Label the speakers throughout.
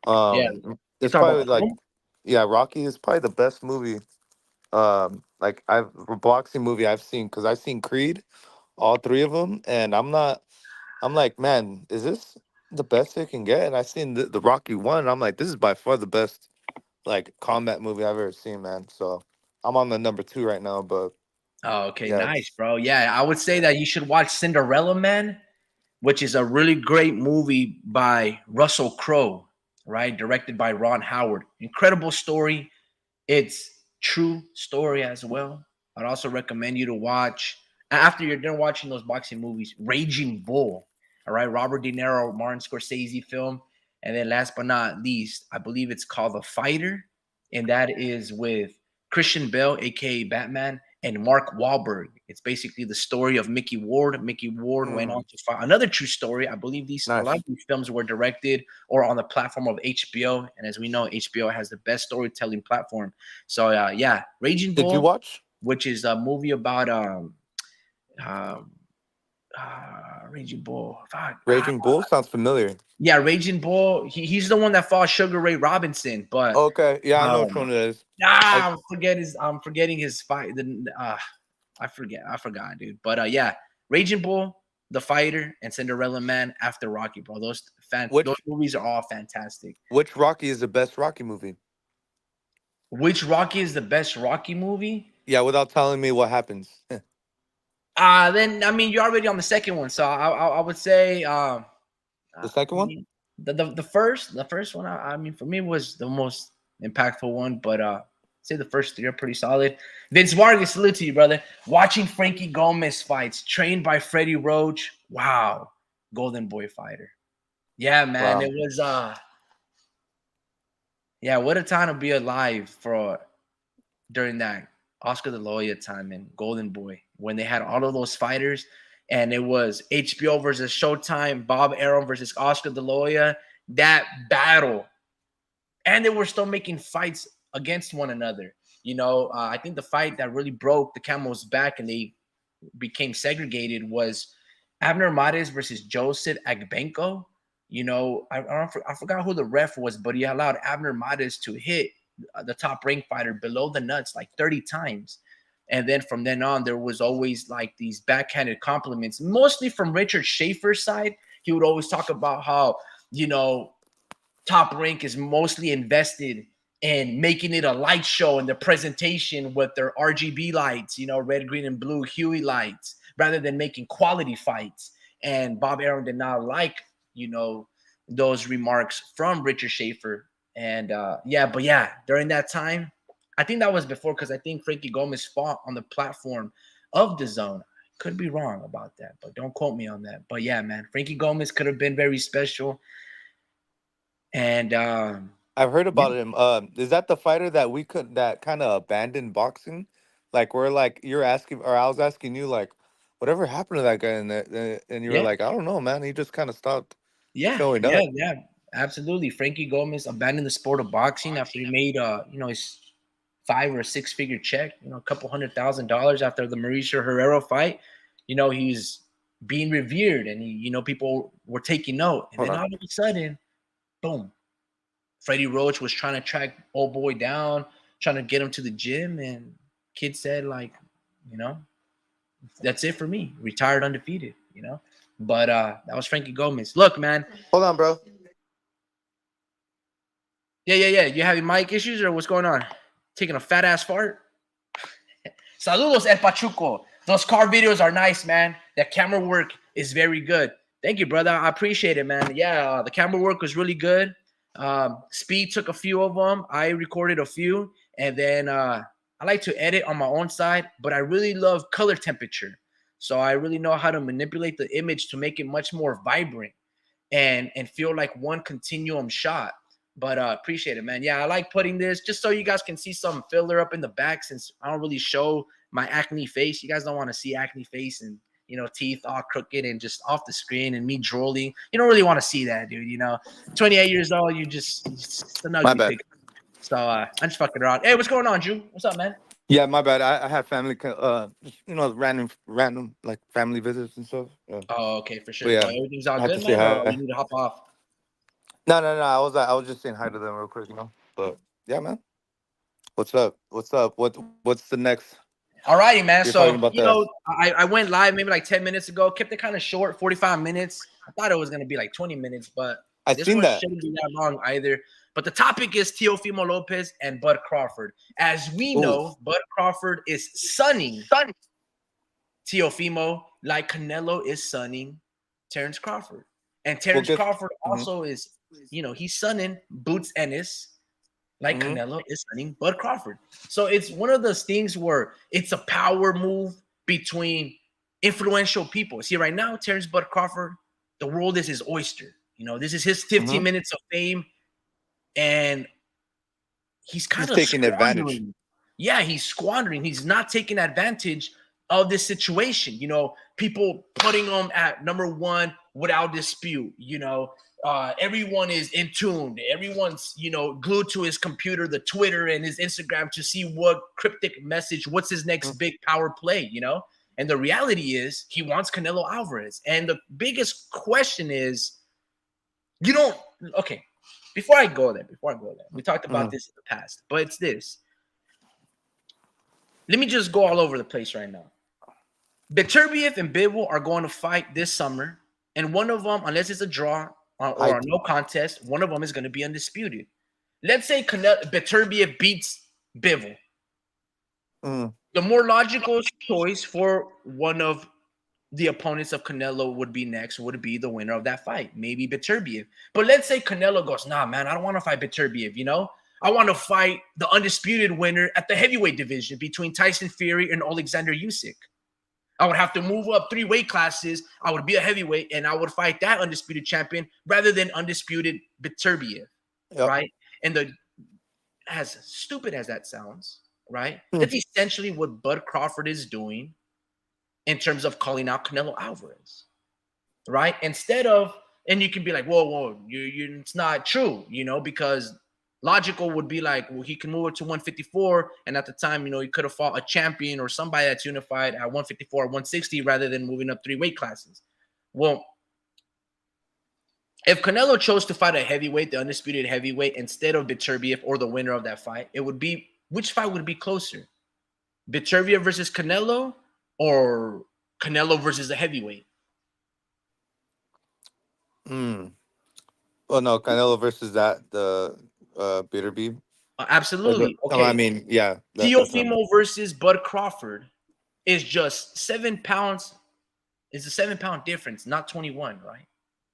Speaker 1: Yeah, you
Speaker 2: It's
Speaker 1: talk about
Speaker 2: probably
Speaker 1: the
Speaker 2: like,
Speaker 1: film.
Speaker 2: yeah, Rocky is probably the best movie. Like I've boxing movie I've seen because I've seen Creed, all three of them, and I'm like, man, is this the best it can get? And I seen the Rocky one, and I'm like, this is by far the best like combat movie I've ever seen, man. So I'm on the number two right now, but
Speaker 1: Oh, okay,
Speaker 2: yeah,
Speaker 1: nice, bro. Yeah, I would say that you should watch Cinderella Man, which is a really great movie by Russell Crowe, right? Directed by Ron Howard. Incredible story. It's true story as well. I'd also recommend you to watch after you're done watching those boxing movies, Raging Bull. All right, Robert De Niro, Martin Scorsese film, and then last but not least, I believe it's called The Fighter, and that is with Christian Bale, aka Batman, and Mark Wahlberg. It's basically the story of Mickey Ward. Mickey Ward went on
Speaker 2: mm,
Speaker 1: to fight another true story. I believe a lot
Speaker 2: nice.
Speaker 1: of these films were directed or on the platform of HBO, and as we know, HBO has the best storytelling platform. So yeah, Raging
Speaker 2: Did you
Speaker 1: Bull,
Speaker 2: watch
Speaker 1: which is a movie about um Raging Bull. Fuck.
Speaker 2: Raging Bull? Sounds familiar.
Speaker 1: Yeah, Raging Bull. He's the one that fought Sugar Ray Robinson, but
Speaker 2: Okay, yeah, I know which
Speaker 1: um,
Speaker 2: one it is. I
Speaker 1: I'm forgetting his fight. I forgot, dude. But yeah, Raging Bull, The Fighter, and Cinderella Man after Rocky, bro. Those
Speaker 2: which
Speaker 1: movies are all fantastic.
Speaker 2: which Rocky is the best Rocky movie?
Speaker 1: Which Rocky is the best Rocky movie?
Speaker 2: Yeah, without telling me what happens.
Speaker 1: Then I mean you're already on the second one, so I would say
Speaker 2: The second
Speaker 1: I
Speaker 2: one?
Speaker 1: mean the first one I mean for me was the most impactful one, but say the first three are pretty solid. Vince Vargas, salute to you, brother. Watching Frankie Gomez fights, trained by Freddie Roach. Wow, Golden Boy fighter. Yeah, man, it
Speaker 2: Wow.
Speaker 1: was yeah, what a time to be alive for during that Oscar de la Hoya time and Golden Boy when they had all of those fighters and it was HBO versus Showtime, Bob Arum versus Oscar de la Hoya. That battle, and they were still making fights against one another. I think the fight that really broke the camel's back and they became segregated was Abner Mares versus Joseph Agbenko. I forgot who the ref was, but he allowed Abner Mares to hit the top rank fighter below the nuts like 30 times. And then from then on, there was always like these backhanded compliments, mostly from Richard Schaefer's side. He would always talk about how, you know, Top Rank is mostly invested in making it a light show and the presentation with their RGB lights, red, green, and blue Huey lights, rather than making quality fights. And Bob Arum did not like, you know, those remarks from Richard Schaefer. And but yeah, during that time, I think that was before because I think Frankie Gomez fought on the platform of the zone. Could be wrong about that, but don't quote me on that. But yeah, man, Frankie Gomez could have been very special. And
Speaker 2: I've heard
Speaker 1: yeah,
Speaker 2: about him. Is that the fighter that we could that kind of abandoned boxing? Like we're like you're asking, or I was asking you, like, whatever happened to that guy? And you were
Speaker 1: yeah,
Speaker 2: like, I don't know, man. He just kind of stopped
Speaker 1: yeah,
Speaker 2: showing
Speaker 1: yeah,
Speaker 2: up.
Speaker 1: yeah, absolutely. Frankie Gomez abandoned the sport of boxing after he made his 5 or 6 figure check, a couple $100,000 after the Mauricio Herrero fight. He's being revered and people were taking note. And
Speaker 2: Hold
Speaker 1: then
Speaker 2: on.
Speaker 1: all of a sudden, boom, Freddie Roach was trying to track old boy down, trying to get him to the gym, and kid said, like, you know, that's it for me. Retired undefeated. But that was Frankie Gomez. Look, man.
Speaker 2: Hold on, bro.
Speaker 1: Yeah, yeah, yeah. You having mic issues or what's going on? Taking a fat ass fart? Saludos, El Pachuco. Those car videos are nice, man. The camera work is very good. Thank you, brother. I appreciate it, man. Yeah, the camera work was really good. Speed took a few of them. I recorded a few. And then I like to edit on my own side, but I really love color temperature. So I really know how to manipulate the image to make it much more vibrant and feel like one continuum shot. But appreciate it, man. Yeah, I like putting this just so you guys can see some filler up in the back since I don't really show my acne face. You guys don't want to see acne face and teeth all crooked and just off the screen and me drooling. You don't really want to see that, dude. 28 years old, it's an
Speaker 2: My
Speaker 1: ugly
Speaker 2: bad.
Speaker 1: picture. So I'm just fucking around. Hey, what's going on, Drew? What's up, man?
Speaker 2: Yeah, my bad. I have family, just, random like family visits and stuff. Yeah.
Speaker 1: Oh, okay, for
Speaker 2: But
Speaker 1: sure, bro.
Speaker 2: yeah,
Speaker 1: Everything's all
Speaker 2: I had to
Speaker 1: good,
Speaker 2: say
Speaker 1: man, or
Speaker 2: hi.
Speaker 1: you need to hop off?
Speaker 2: No, no, no. I was just saying hi to them real quick, you know. But yeah, man. What's up? What's up? What's the next?
Speaker 1: Alrighty,
Speaker 2: You're
Speaker 1: man.
Speaker 2: talking
Speaker 1: So,
Speaker 2: about that.
Speaker 1: I went live maybe like 10 minutes ago, kept it kind of short, 45 minutes. I thought it was going to be like 20 minutes, but
Speaker 2: I
Speaker 1: this
Speaker 2: seen
Speaker 1: one
Speaker 2: that.
Speaker 1: shouldn't be that long either. But the topic is Teofimo Lopez and Bud Crawford. As we
Speaker 2: Ooh.
Speaker 1: know, Bud Crawford is sunning
Speaker 2: Son.
Speaker 1: Teofimo like Canelo is sunning Terrence Crawford. And
Speaker 2: Well,
Speaker 1: Terrence
Speaker 2: guess.
Speaker 1: Crawford
Speaker 2: Mm-hmm.
Speaker 1: also is, he's sunning Boots Ennis like
Speaker 2: Mm-hmm.
Speaker 1: Canelo is signing Bud Crawford. So it's one of those things where it's a power move between influential people. See, right now, Terrence Bud Crawford, the world is his oyster. This is his 15
Speaker 2: Mm-hmm.
Speaker 1: minutes of fame, and he's kind
Speaker 2: He's
Speaker 1: of
Speaker 2: taking advantage.
Speaker 1: squandering. Yeah, he's squandering. He's not taking advantage of this situation. People putting him at number one without dispute. Everyone is in tune. Everyone's glued to his computer, the Twitter and his Instagram to see what cryptic message, what's his next big power play. And the reality is he wants Canelo Alvarez. And the biggest question is, you don't okay. Before I go there, we talked about
Speaker 2: Mm-hmm.
Speaker 1: this in the past, but it's this. Let me just go all over the place right now. Beterbiev and Bivol are going to fight this summer, and one of them, unless it's a draw or a
Speaker 2: Hype.
Speaker 1: no contest, one of them is going to be undisputed. Let's say Beterbiev beats Bivol.
Speaker 2: Mm.
Speaker 1: The more logical choice for one of the opponents of Canelo would be the winner of that fight, maybe Beterbiev. But let's say Canelo goes, nah, man, I don't want to fight Beterbiev. I want to fight the undisputed winner at the heavyweight division between Tyson Fury and Alexander Usyk. I would have to move up 3 weight classes. I would be a heavyweight, and I would fight that undisputed champion rather than undisputed Beterbiev,
Speaker 2: Yep.
Speaker 1: right? And as stupid as that sounds, right?
Speaker 2: Mm.
Speaker 1: That's essentially what Bud Crawford is doing in terms of calling out Canelo Alvarez, right? Instead of, and you can be like, whoa, it's not true, because logical would be like, well, he can move it to 154, and at the time, he could have fought a champion or somebody that's unified at 154 or 160 rather than moving up 3 weight classes. Well, if Canelo chose to fight a heavyweight, the undisputed heavyweight, instead of Beterbiev or the winner of that fight, it would be, which fight would be closer? Beterbiev versus Canelo or Canelo versus the heavyweight?
Speaker 2: Mm. Oh no, Canelo versus the Bitterbeef. Or the,
Speaker 1: Absolutely.
Speaker 2: I
Speaker 1: Okay.
Speaker 2: mean, yeah, that's what I meant.
Speaker 1: Teofimo versus Bud Crawford is just 7 pounds. Is a 7 pound difference, not 21, right?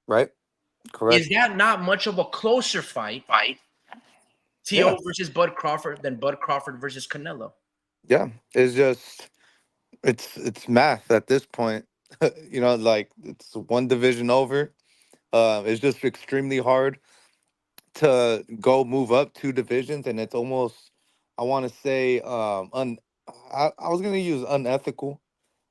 Speaker 2: Right?
Speaker 1: Is
Speaker 2: Correct.
Speaker 1: that not much of a closer fight,
Speaker 2: Yeah.
Speaker 1: Teo versus Bud Crawford, than Bud Crawford versus Canelo?
Speaker 2: Yeah. It's just it's math at this point. Like it's one division over. It's just extremely hard to go move up 2 divisions, and it's almost, I want to say, I was gonna use unethical,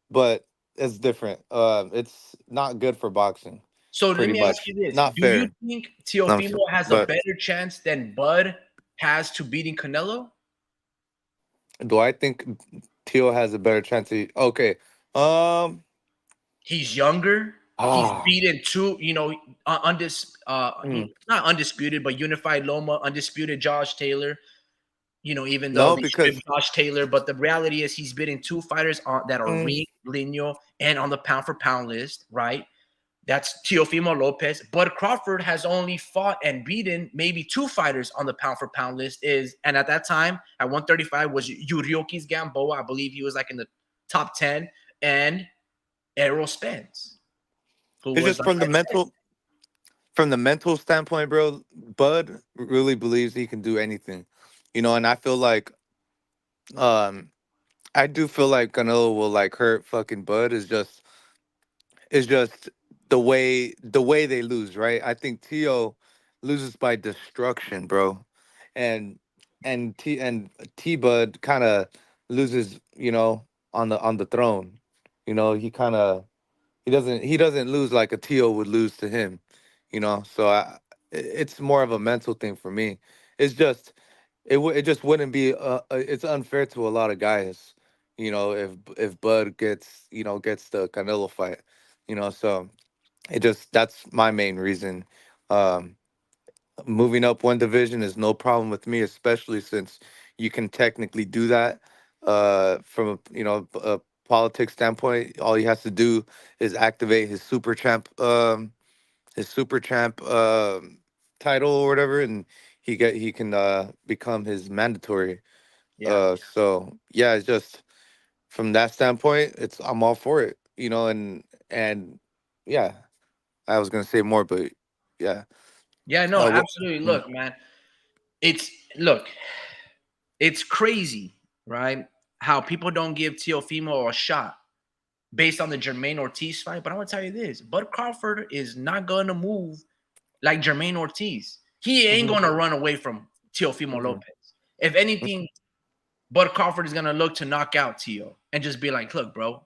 Speaker 2: but it's different. It's not good for boxing,
Speaker 1: So let
Speaker 2: pretty
Speaker 1: me ask
Speaker 2: much.
Speaker 1: you this:
Speaker 2: Not
Speaker 1: do you
Speaker 2: fair.
Speaker 1: think
Speaker 2: No, I'm sorry,
Speaker 1: Teofimo has a
Speaker 2: but
Speaker 1: better chance than Bud has to beating Canelo?
Speaker 2: do I think Teal has a better chance? Okay. Um.
Speaker 1: He's younger. He's
Speaker 2: Ah.
Speaker 1: beaten two,
Speaker 2: mm,
Speaker 1: not undisputed, but unified Loma, undisputed Josh Taylor. Even though
Speaker 2: no,
Speaker 1: they
Speaker 2: because
Speaker 1: stripped Josh Taylor, but the reality is he's beating two fighters that are
Speaker 2: mm,
Speaker 1: ring, Lino, and on the pound for pound list, right? That's Teofimo Lopez. Bud Crawford has only fought and beaten maybe two fighters on the pound for pound list. And at that time at 135 was Yurioki's Gamboa. I believe he was like in the top 10, and Errol Spence, who
Speaker 2: it's
Speaker 1: was
Speaker 2: just
Speaker 1: like at 10.
Speaker 2: from the mental standpoint, bro. Bud really believes he can do anything, and I feel like um I do feel like Canelo will like hurt fucking Bud. Is just the way they lose, right? I think Tio loses by destruction, bro, and T Bud kind of loses, on the throne. He kind of he doesn't lose like a Tio would lose to him, So it's more of a mental thing for me. It's just it just wouldn't be it's unfair to a lot of guys, if Bud gets the Canelo fight, so that's my main reason. um moving up one division is no problem with me, especially since you can technically do that. From a a politics standpoint, all he has to do is activate his super champ title or whatever, and he can become his mandatory.
Speaker 1: Yeah.
Speaker 2: So yeah, it's just from that standpoint, it's I'm all for it. And yeah, I was gonna say more, but yeah.
Speaker 1: Yeah, no,
Speaker 2: What?
Speaker 1: absolutely. Look, man, it's look, it's crazy, right? How people don't give Teofimo a shot based on the Jermaine Ortiz fight. But I'm gonna tell you this: Bud Crawford is not gonna move like Jermaine Ortiz. He ain't
Speaker 2: Hmm.
Speaker 1: gonna run away from Teofimo
Speaker 2: Hmm.
Speaker 1: Lopez. If anything, Bud Crawford is gonna look to knock out Teo and just be like, "Look, bro,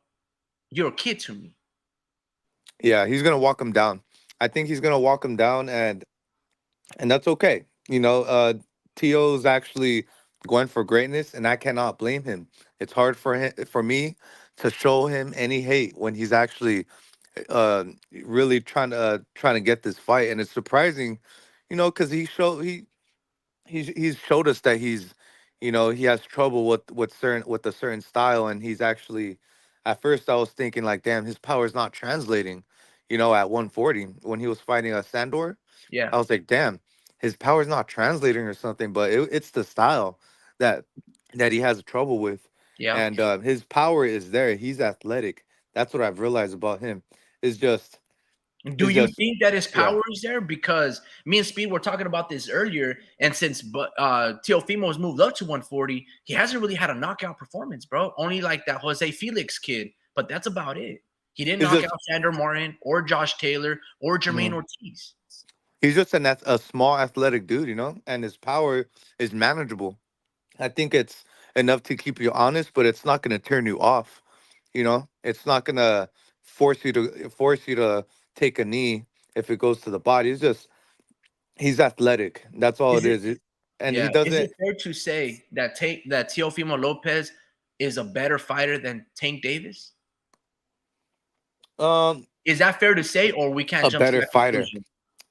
Speaker 1: you're a kid to me."
Speaker 2: Yeah, he's gonna walk him down. I think he's gonna walk him down, and that's okay. Tio's actually going for greatness, and I cannot blame him. It's hard for me to show him any hate when he's actually uh really trying to get this fight, and it's surprising, because he's showed us that he has trouble with a certain style, and he's actually, at first I was thinking like, damn, his power is not translating, at 140 when he was fighting Sandor.
Speaker 1: Yeah,
Speaker 2: I was like, damn, his power's not translating or something, but it's the style that he has trouble with.
Speaker 1: yeah.
Speaker 2: And his power is there. He's athletic. That's what I've realized about him. Is just
Speaker 1: Do
Speaker 2: is
Speaker 1: you
Speaker 2: just
Speaker 1: think that his
Speaker 2: yeah.
Speaker 1: power is there? Because me and Speed were talking about this earlier, and since Teofimo's moved up to 140, he hasn't really had a knockout performance, bro. Only like that Jose Felix kid, but that's about it. He didn't
Speaker 2: He's
Speaker 1: knock
Speaker 2: just
Speaker 1: out Sandor Martin or Josh Taylor or Jermaine
Speaker 2: mhm.
Speaker 1: Ortiz.
Speaker 2: He's just a small athletic dude, and his power is manageable. I think it's enough to keep you honest, but it's not going to turn you off. It's not going to force you to take a knee if it goes to the body. It's just he's athletic. That's all
Speaker 1: Is
Speaker 2: it
Speaker 1: it
Speaker 2: is. And
Speaker 1: Yeah?
Speaker 2: he
Speaker 1: Is it
Speaker 2: doesn't.
Speaker 1: fair to say that Teofimo Lopez is a better fighter than Tank Davis?
Speaker 2: um
Speaker 1: Is that fair to say, or we can't
Speaker 2: a
Speaker 1: jump to
Speaker 2: better
Speaker 1: that
Speaker 2: fighter.
Speaker 1: conclusion?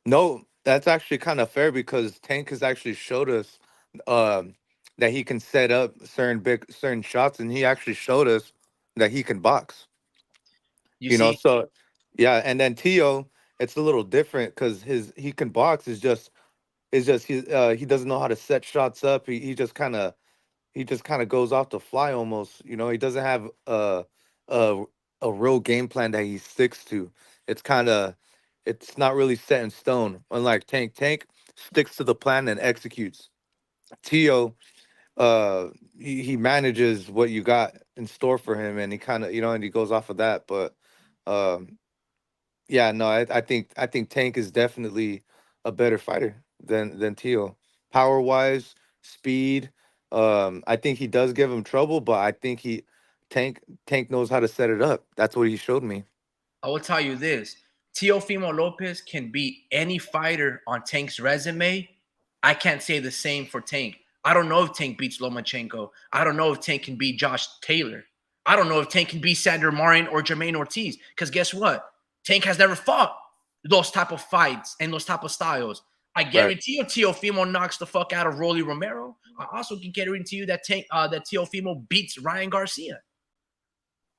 Speaker 2: No, that's actually kind of fair because Tank has actually showed us um that he can set up certain shots, and he actually showed us that he can box.
Speaker 1: You see,
Speaker 2: So yeah, and then Tio, it's a little different because his he can box is just he doesn't know how to set shots up. He just kind of goes off the fly almost. He doesn't have a a real game plan that he sticks to. It's kind of it's not really set in stone. Unlike Tank sticks to the plan and executes. Tio, he manages what you got in store for him, and he kind of and he goes off of that. But um, yeah, no, I think Tank is definitely a better fighter than Tio. Power wise, speed. I think he does give him trouble, but I think he Tank knows how to set it up. That's what he showed me.
Speaker 1: I will tell you this: Teofimo Lopez can beat any fighter on Tank's resume. I can't say the same for Tank. I don't know if Tank beats Lomachenko. I don't know if Tank can beat Josh Taylor. I don't know if Tank can beat Sandor Martin or Jermaine Ortiz. Because guess what? Tank has never fought those type of fights and those type of styles. I
Speaker 2: Right.
Speaker 1: guarantee you, Teofimo knocks the fuck out of Rolly Romero. I also can guarantee you that that Teofimo beats Ryan Garcia.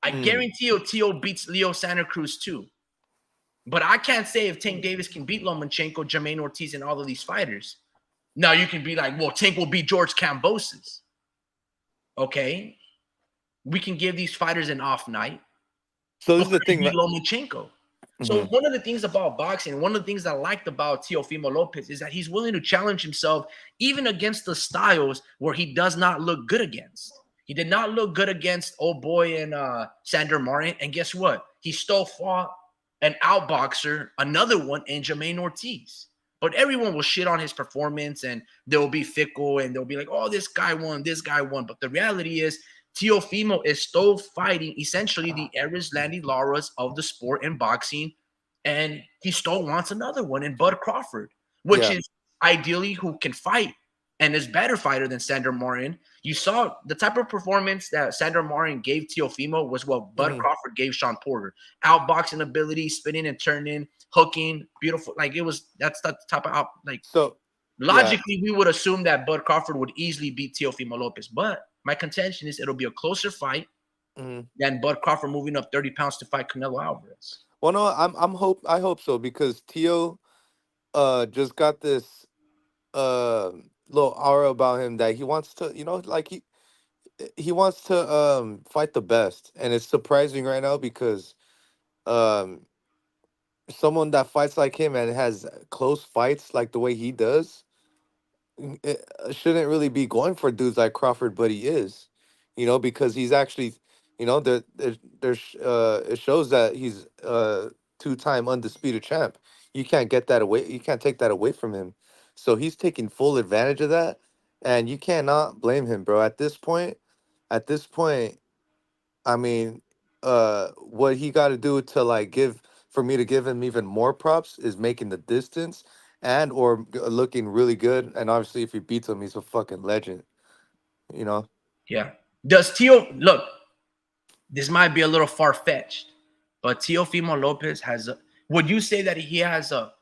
Speaker 1: I
Speaker 2: Mm.
Speaker 1: guarantee you, Teo beats Leo Santa Cruz too. But I can't say if Tank Davis can beat Lomachenko, Jermaine Ortiz, and all of these fighters. Now you can be like, well, Tank will beat George Kambosos. Okay. We can give these fighters an off night,
Speaker 2: So this
Speaker 1: but
Speaker 2: is the
Speaker 1: can
Speaker 2: thing,
Speaker 1: he beat
Speaker 2: right?
Speaker 1: Lomachenko? So
Speaker 2: Hmm.
Speaker 1: one of the things about boxing, one of the things I liked about Teofimo Lopez is that he's willing to challenge himself even against the styles where he does not look good against. He did not look good against old boy and Sandor Martin. And guess what? He still fought an outboxer, another one in Jermaine Ortiz. But everyone will shit on his performance and they'll be fickle and they'll be like, oh, this guy won, this guy won. But the reality is Teofimo is still fighting essentially the Eris Landy Laras of the sport in boxing, and he still wants another one in Bud Crawford, which
Speaker 2: Yeah.
Speaker 1: is ideally who can fight and is better fighter than Sandor Martin. You saw the type of performance that Sandor Martin gave Teofimo was what Bud
Speaker 2: Hmm.
Speaker 1: Crawford gave Sean Porter. Outboxing ability, spinning and turning, hooking, beautiful. Like it was that's the type of out like
Speaker 2: So Yeah.
Speaker 1: Logically, we would assume that Bud Crawford would easily beat Teofimo Lopez, but my contention is it'll be a closer fight
Speaker 2: Mhm.
Speaker 1: than Bud Crawford moving up 30 pounds to fight Canelo Alvarez.
Speaker 2: Well, no, I hope so because Tio just got this uh little aura about him that he wants to, like he wants to fight the best, and it's surprising right now because um someone that fights like him and has close fights like the way he does shouldn't really be going for dudes like Crawford, but he is, because he's actually, it shows that he's a two-time undisputed champ. You can't get that away. You can't take that away from him. So he's taking full advantage of that, and you cannot blame him, bro. At this point, I mean, what he got to do to like give for me to give him even more props is making the distance and or looking really good. And obviously, if he beats him, he's a fucking legend. You know?
Speaker 1: Yeah. Does Teo look? This might be a little far fetched, but Teofimo Lopez has. Would you say that he has a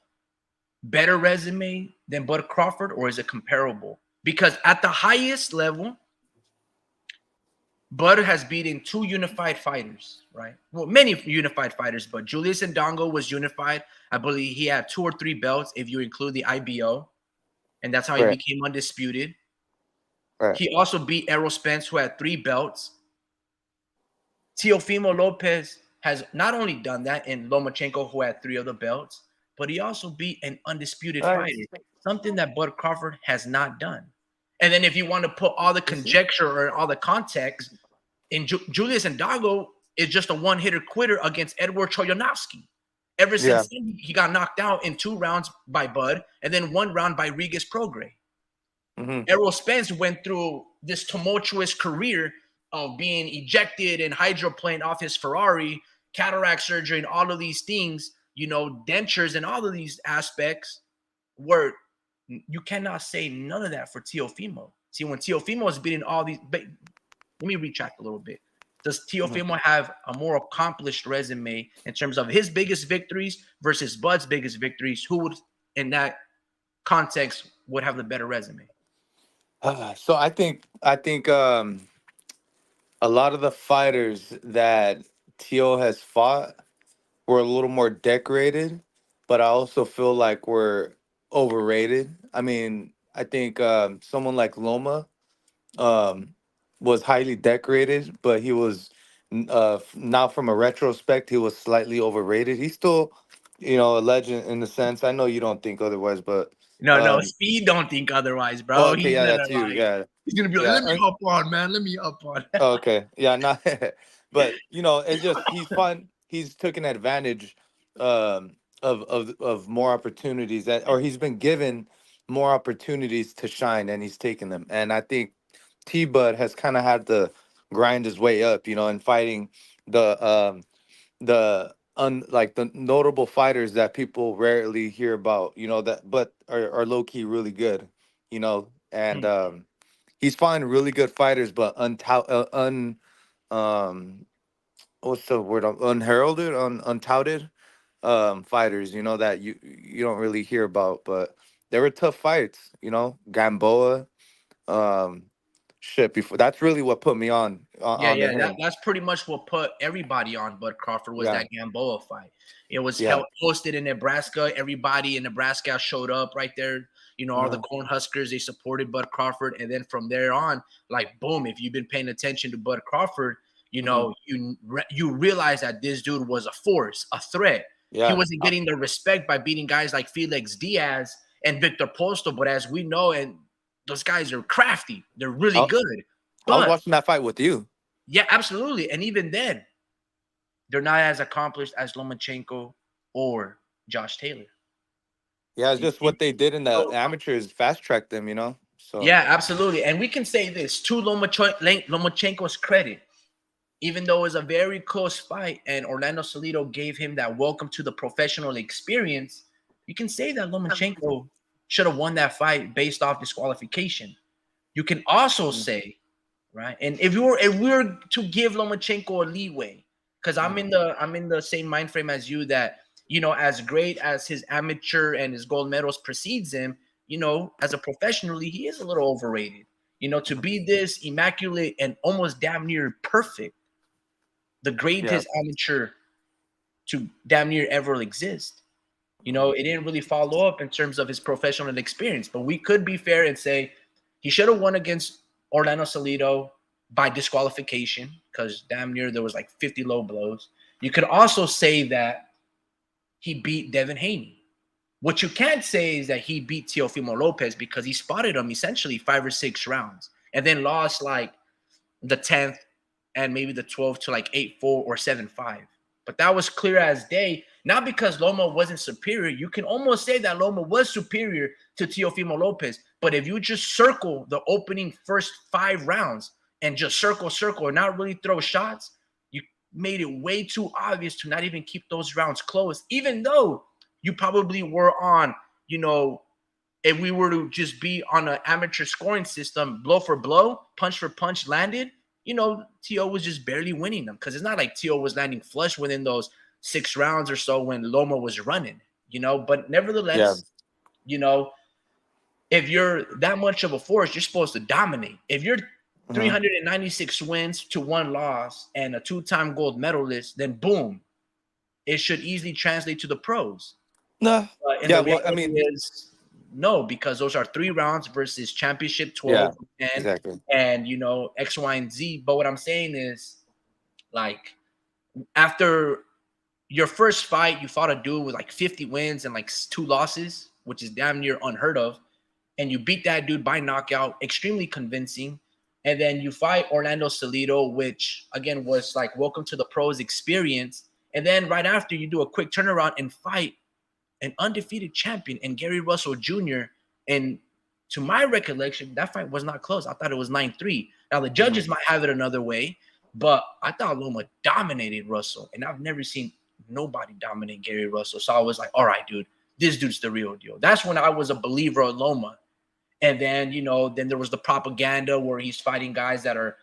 Speaker 1: better resume than Bud Crawford, or is it comparable? Because at the highest level, Bud has beaten two unified fighters, right? Well, many unified fighters, but Julius Ndongo was unified. I believe he had 2 or 3 belts if you include the IBO, and that's how he
Speaker 2: Right.
Speaker 1: became undisputed.
Speaker 2: Right.
Speaker 1: He also beat Errol Spence, who had 3 belts. Teofimo Lopez has not only done that in Lomachenko, who had 3 of the belts, but he also beat an undisputed fighter,
Speaker 2: Nice.
Speaker 1: something that Bud Crawford has not done. And then if you want to put all the
Speaker 2: Is he?
Speaker 1: conjecture or all the context, in Julius Ndago is just a one-hitter quitter against Edward Choyanovsky. Ever
Speaker 2: Yeah.
Speaker 1: since then, he got knocked out in 2 rounds by Bud and then 1 round by Regis Prograis.
Speaker 2: Hmm.
Speaker 1: Errol Spence went through this tumultuous career of being ejected and hydroplaned off his Ferrari, cataract surgery, and all of these things, dentures and all of these aspects where you cannot say none of that for Teofimo. See, when Teofimo is beating all these, let me retract a little bit. Does
Speaker 2: Hmm.
Speaker 1: Teofimo have a more accomplished resume in terms of his biggest victories versus Bud's biggest victories? Who would, in that context, would have the better resume?
Speaker 2: So I think a lot of the fighters that Tio has fought were a little more decorated, but I also feel like we're overrated. I mean, I think someone like Loma um, was highly decorated, but he was now from a retrospect, he was slightly overrated. He's still, a legend in the sense. I know you don't think otherwise, but
Speaker 1: No,
Speaker 2: um,
Speaker 1: Speed don't think otherwise,
Speaker 2: well,
Speaker 1: bro.
Speaker 2: okay,
Speaker 1: He's
Speaker 2: yeah,
Speaker 1: gonna
Speaker 2: that's you, yeah,
Speaker 1: he's gonna be like,
Speaker 2: yeah.
Speaker 1: let me hop on, man. Let me hop on.
Speaker 2: Oh, okay. Yeah, not but it's just he's fun. He's taken advantage of more opportunities that or he's been given more opportunities to shine and he's taken them. And I think T Bud has kind of had to grind his way up, and fighting the like the notable fighters that people rarely hear about, that but are low key really good, and he's finding really good fighters, but um what's the word, unheralded, untouted fighters, that you don't really hear about, but they were tough fights, Gamboa, um shit before that's really what put me
Speaker 1: Yeah,
Speaker 2: on to
Speaker 1: yeah,
Speaker 2: him.
Speaker 1: that's pretty much what put everybody on Bud Crawford was
Speaker 2: Yeah.
Speaker 1: that Gamboa fight. It was
Speaker 2: Yeah.
Speaker 1: held hosted in Nebraska. Everybody in Nebraska showed up right there. All the
Speaker 2: Mhm.
Speaker 1: Cornhuskers, they supported Bud Crawford, and then from there on, like boom, if you've been paying attention to Bud Crawford,
Speaker 2: Mhm.
Speaker 1: you realize that this dude was a force, a threat. He
Speaker 2: Yeah.
Speaker 1: wasn't getting the respect by beating guys like Felix Diaz and Victor Posto, but as we know, and those guys are crafty, they're really
Speaker 2: I,
Speaker 1: good.
Speaker 2: I was
Speaker 1: But
Speaker 2: watching that fight with you.
Speaker 1: yeah, absolutely. And even then, they're not as accomplished as Lomachenko or Josh Taylor.
Speaker 2: Yeah, it's
Speaker 1: You
Speaker 2: just
Speaker 1: see?
Speaker 2: what they did in the
Speaker 1: So
Speaker 2: amateurs fast tracked them, So
Speaker 1: yeah, absolutely. And we can say this to Lomachenko's credit, even though it was a very close fight and Orlando Salido gave him that welcome to the professional experience, you can say that Lomachenko should have won that fight based off disqualification. You can also
Speaker 2: mm,
Speaker 1: say, right? And if we were to give Lomachenko a leeway, because I'm
Speaker 2: mm,
Speaker 1: in the same mind frame as you that as great as his amateur and his gold medals precedes him, as a professionally, he is a little overrated. To be this immaculate and almost damn near perfect, the
Speaker 2: Yeah.
Speaker 1: greatest amateur to damn near ever exist. It didn't really follow up in terms of his professional experience, but we could be fair and say he should have won against Orlando Salido by disqualification because damn near there was like 50 low blows. You could also say that he beat Devin Haney. What you can't say is that he beat Teofimo Lopez because he spotted him essentially 5 or 6 rounds and then lost like the 10th and maybe the 12th to like 8-4 or 7-5. But that was clear as day. Not because Loma wasn't superior. You can almost say that Loma was superior to Teofimo Lopez. But if you just circle the opening first 5 rounds and just circle and not really throw shots, you made it way too obvious to not even keep those rounds close, even though you probably were on, if we were to just be on an amateur scoring system, blow for blow, punch for punch landed, Tio was just barely winning them because it's not like Tio was landing flush within those 6 rounds or so when Loma was running, But
Speaker 2: Yeah.
Speaker 1: nevertheless, you know, if you're that much of a force, you're supposed to dominate. If you're
Speaker 2: Hmm.
Speaker 1: 396 wins to 1 loss and a 2-time gold medalist, then boom, it should easily translate to the pros.
Speaker 2: Nah.
Speaker 1: And
Speaker 2: Yeah.
Speaker 1: the
Speaker 2: Well, I
Speaker 1: reality
Speaker 2: mean,
Speaker 1: is no, because those are 3 rounds versus championship
Speaker 2: yeah,
Speaker 1: 12 and
Speaker 2: exactly.
Speaker 1: and X, Y, and Z. But what I'm saying is, like, after your first fight, you fought a dude with like 50 wins and like 2 losses, which is damn near unheard of. And you beat that dude by knockout, extremely convincing. And then you fight Orlando Salido, which again was like welcome to the pros experience. And then right after you do a quick turnaround and fight an undefeated champion and Gary Russell Jr. And to my recollection, that fight was not close. I thought it was 9-3. Now the
Speaker 2: Hmm.
Speaker 1: judges might have it another way, but I thought Loma dominated Russell, and I've never seen nobody dominate Gary Russell. So I was like, all right, dude, this dude's the real deal. That's when I was a believer of Loma. And then, then there was the propaganda where he's fighting guys that are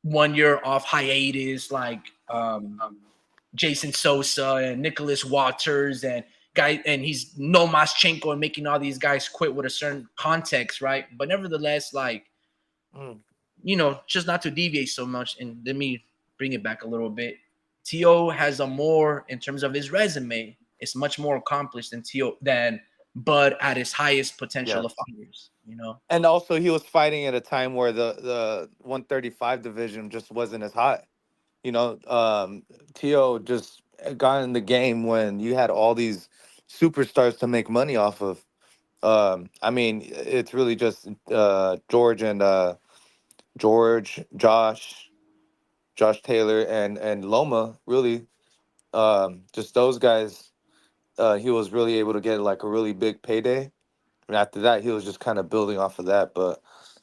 Speaker 1: 1 year off hiatus, like Jason Sosa and Nicholas Waters and he's no Maschenko and making all these guys quit with a certain context, right? But nevertheless, like,
Speaker 2: Mm.
Speaker 1: just not to deviate so much, and let me bring it back a little bit. Tio has a more in terms of his resume, it's much more accomplished than Bud at his highest
Speaker 2: Yeah.
Speaker 1: potential of fighters.
Speaker 2: And also, he was fighting at a time where the 135 division just wasn't as hot. You know, Tio just got in the game when you had all these superstars to make money off of. I mean, it's really just George and Josh Taylor and Loma. Really, just those guys. He was really able to get like a really big payday, and after that, he was just kind of building off of that. But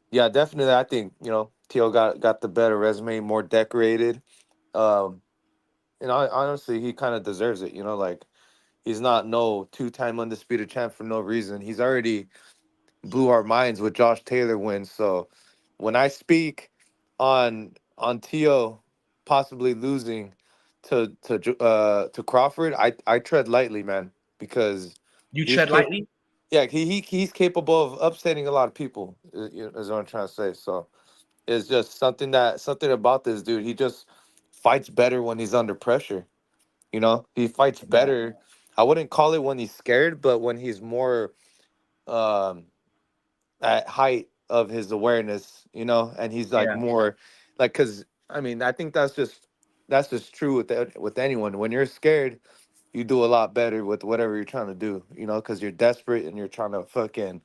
Speaker 2: yeah, definitely, I think Tio got the better resume, more decorated. Um, honestly, he kind of deserves it. Like he's not no two-time undisputed champ for no reason. He's already blew our minds with Josh Taylor wins. So when I speak on Tio possibly losing to Crawford, I tread lightly, man, because
Speaker 1: You
Speaker 2: he's
Speaker 1: tread
Speaker 2: capable.
Speaker 1: lightly.
Speaker 2: Yeah, he's capable of upsetting a lot of people. Is what I'm trying to say. So it's just something about this dude. He just fights better when he's under pressure. He fights
Speaker 1: Yeah,
Speaker 2: better. I wouldn't call it when he's scared, but when he's more um at height of his awareness, and he's like
Speaker 1: yeah,
Speaker 2: more like because I mean I think that's just true with anyone. When you're scared, you do a lot better with whatever you're trying to do, because you're desperate and you're trying to fucking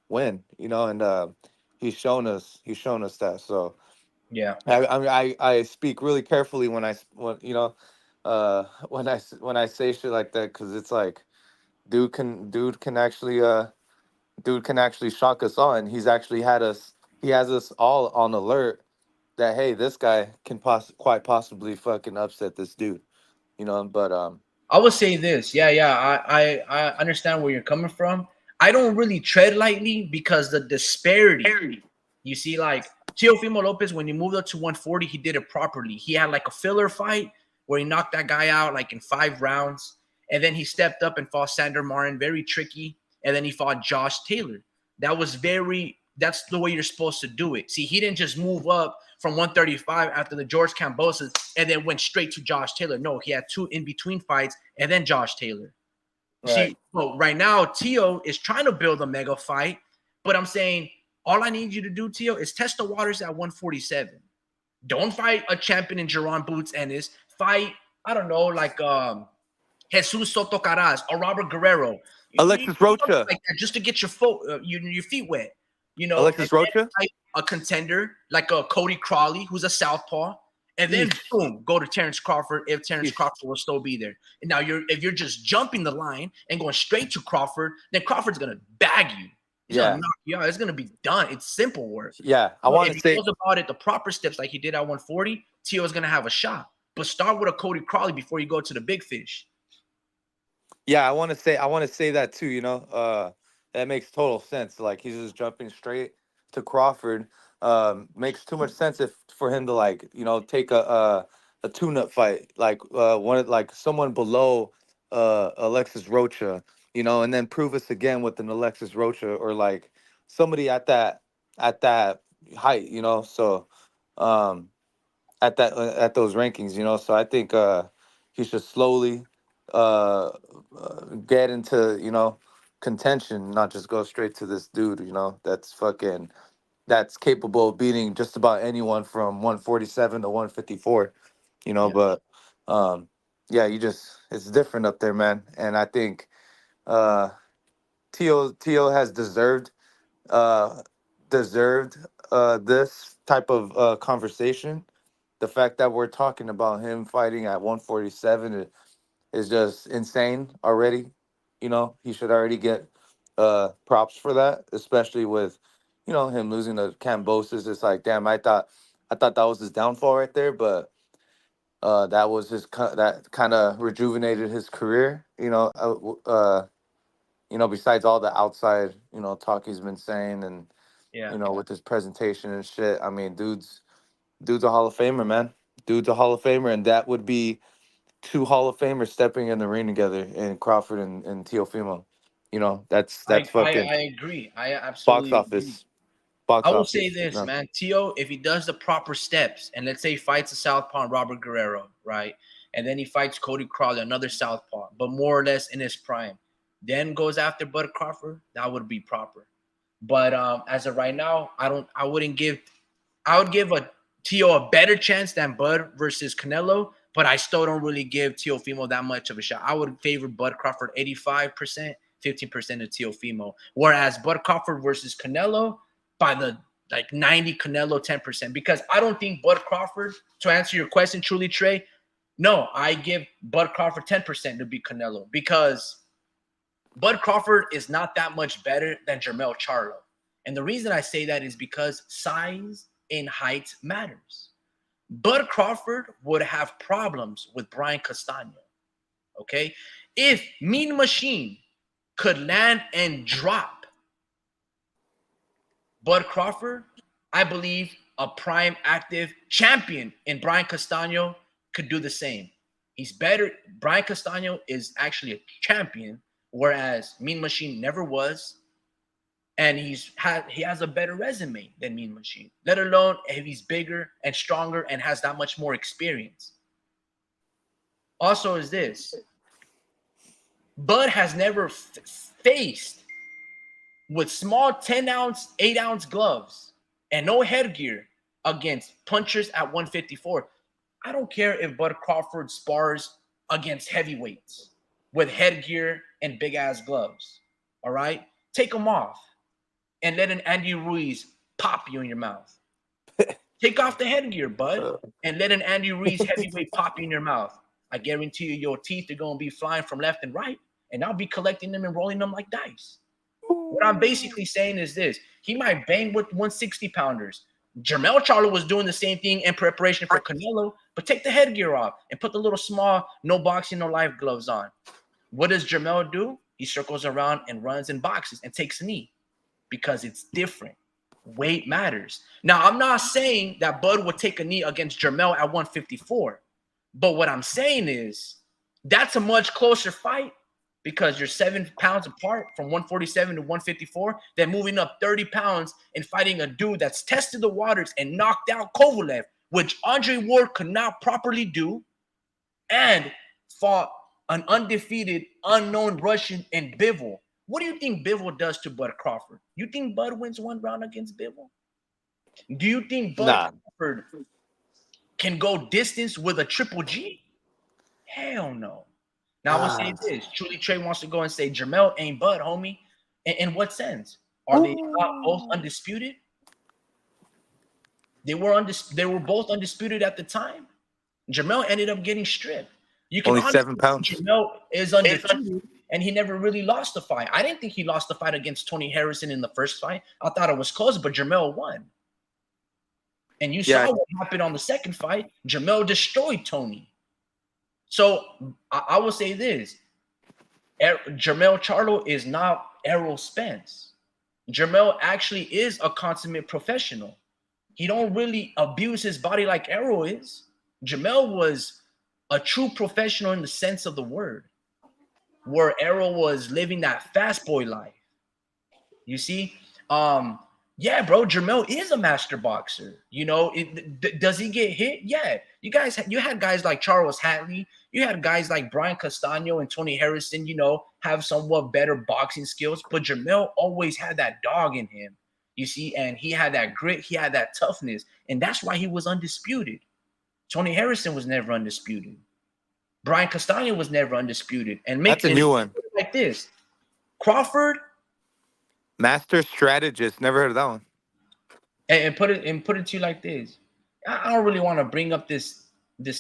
Speaker 2: win, and he's shown us that. So
Speaker 1: yeah.
Speaker 2: I mean I speak really carefully when when I say shit like that because it's like dude can actually shock us all, and he has us all on alert that hey, this guy can quite possibly fucking upset this dude, but
Speaker 1: I would say this. Yeah, yeah. I understand where you're coming from. I don't really tread lightly because the disparity. You see, like Teofimo Lopez, when he moved up to 140, he did it properly. He had like a filler fight where he knocked that guy out like in 5 rounds. And then he stepped up and fought Sander Martin, very tricky. And then he fought Josh Taylor. That's the way you're supposed to do it. See, he didn't just move up from 135 after the George Kambosos and then went straight to Josh Taylor. No, he had 2 in between fights and then Josh Taylor.
Speaker 2: Right.
Speaker 1: See, well, right now, Teo is trying to build a mega fight, but I'm saying all I need you to do, Teo, is test the waters at 147. Don't fight a champion in Jerron Boots Ennis. Fight, I don't know, like Jesus Soto Caraz or Robert Guerrero.
Speaker 2: Alexis Rocha.
Speaker 1: Like that, just to get your feet wet, and
Speaker 2: Alexis Rocha.
Speaker 1: fight a contender like a Cody Crawley, who's a southpaw, and then boom, go to Terrence Crawford if Terrence Crawford will still be there. And now if you're just jumping the line and going straight to Crawford, then Crawford's gonna bag you. He's gonna knock you out. It's gonna be done. It's simple work.
Speaker 2: Yeah, I want to say
Speaker 1: if he goes about it the proper steps like he did at 140, Teo is gonna have a shot. But start with a Cody Crawley before you go to the big fish.
Speaker 2: Yeah, I want to say that too. That makes total sense. Like he's just jumping straight to Crawford. Makes too much sense for him to take a tune-up fight like someone below Alexis Rocha, and then prove us again with an Alexis Rocha or like somebody at that height, So at those rankings, So I think he should slowly get into contention, not just go straight to this dude, that's capable of beating just about anyone from 147 to 154, but yeah, it's different up there, man. And I think Teo has uh deserved this type of conversation. The fact that we're talking about him fighting at 147 is just insane already. He should already get props for that, especially with him losing to Kambosos. It's like, damn, I thought that was his downfall right there, but that was that kind of rejuvenated his career. Besides all the outside talk he's been saying and with his presentation and shit. I mean, dude's a Hall of Famer, man. Dude's a Hall of Famer, and that would be two Hall of Famers stepping in the ring together in Crawford and Teofimo. That's fucking
Speaker 1: I agree. I absolutely
Speaker 2: box
Speaker 1: agree.
Speaker 2: office. Box
Speaker 1: I will
Speaker 2: office.
Speaker 1: say this, man. Teo, if he does the proper steps, and let's say he fights a southpaw Robert Guerrero, right? And then he fights Cody Crawley, another southpaw, but more or less in his prime, then goes after Bud Crawford, that would be proper. But as of right now, I would give a Teo a better chance than Bud versus Canelo, but I still don't really give Teofimo that much of a shot. I would favor Bud Crawford 85%, 15% of Teofimo. Whereas Bud Crawford versus Canelo, by the 90 Canelo 10%. Because I don't think Bud Crawford, to answer your question truly, Trey, no, I give Bud Crawford 10% to beat Canelo because Bud Crawford is not that much better than Jermell Charlo. And the reason I say that is because size and height matters. Bud Crawford would have problems with Brian Castano, okay? If Mean Machine could land and drop Bud Crawford, I believe a prime active champion in Brian Castano could do the same. He's better. Brian Castano is actually a champion, whereas Mean Machine never was. And he has a better resume than Mean Machine, let alone if he's bigger and stronger and has that much more experience. Also is this, Bud has never faced with small 10-ounce, 8-ounce gloves and no headgear against punchers at 154. I don't care if Bud Crawford spars against heavyweights with headgear and big-ass gloves, all right? Take them off and let an Andy Ruiz pop you in your mouth. Take off the headgear, Bud, and let an Andy Ruiz heavyweight pop you in your mouth. I guarantee you your teeth are going to be flying from left and right, and I'll be collecting them and rolling them like dice. What I'm basically saying is this. He might bang with 160-pounders. Jermell Charlo was doing the same thing in preparation for Canelo, but take the headgear off and put the little small no boxing, no life gloves on. What does Jermell do? He circles around and runs and boxes and takes a knee because it's different. Weight matters. Now, I'm not saying that Bud would take a knee against Jermell at 154, but what I'm saying is that's a much closer fight because you're 7 pounds apart from 147 to 154, then moving up 30 pounds and fighting a dude that's tested the waters and knocked out Kovalev, which Andre Ward could not properly do, and fought an undefeated, unknown Russian in Bivol. What do you think Bivol does to Bud Crawford? You think Bud wins one round against Bivol? Do you think Bud
Speaker 2: Nah.
Speaker 1: Crawford can go distance with a Triple G? Hell no. Now I will say this: Truly Trey wants to go and say Jermell ain't Bud, homie. In what sense? Are they not both undisputed? They were both undisputed at the time. Jermell ended up getting stripped. You can
Speaker 2: Only
Speaker 1: honestly
Speaker 2: 7 pounds.
Speaker 1: say Jermell is undefeated, and he never really lost the fight. I didn't think he lost the fight against Tony Harrison in the first fight. I thought it was close, but Jermell won. And you saw what happened on the second fight. Jermell destroyed Tony. So I will say this: Jermell Charlo is not Errol Spence. Jermell actually is a consummate professional. He don't really abuse his body like Errol is. Jermell was a true professional in the sense of the word, where Errol was living that fast boy life. You see? Yeah, bro, Jermell is a master boxer. You know, does he get hit? Yeah. You had guys like Charles Hatley. You had guys like Brian Castano and Tony Harrison, you know, have somewhat better boxing skills. But Jermell always had that dog in him, you see, and he had that grit. He had that toughness. And that's why he was undisputed. Tony Harrison was never undisputed. Brian Castano was never undisputed. And
Speaker 2: That's a new one.
Speaker 1: Like this. Crawford,
Speaker 2: Master strategist. Never heard of that one.
Speaker 1: And put it to you like this. I don't really want to bring up this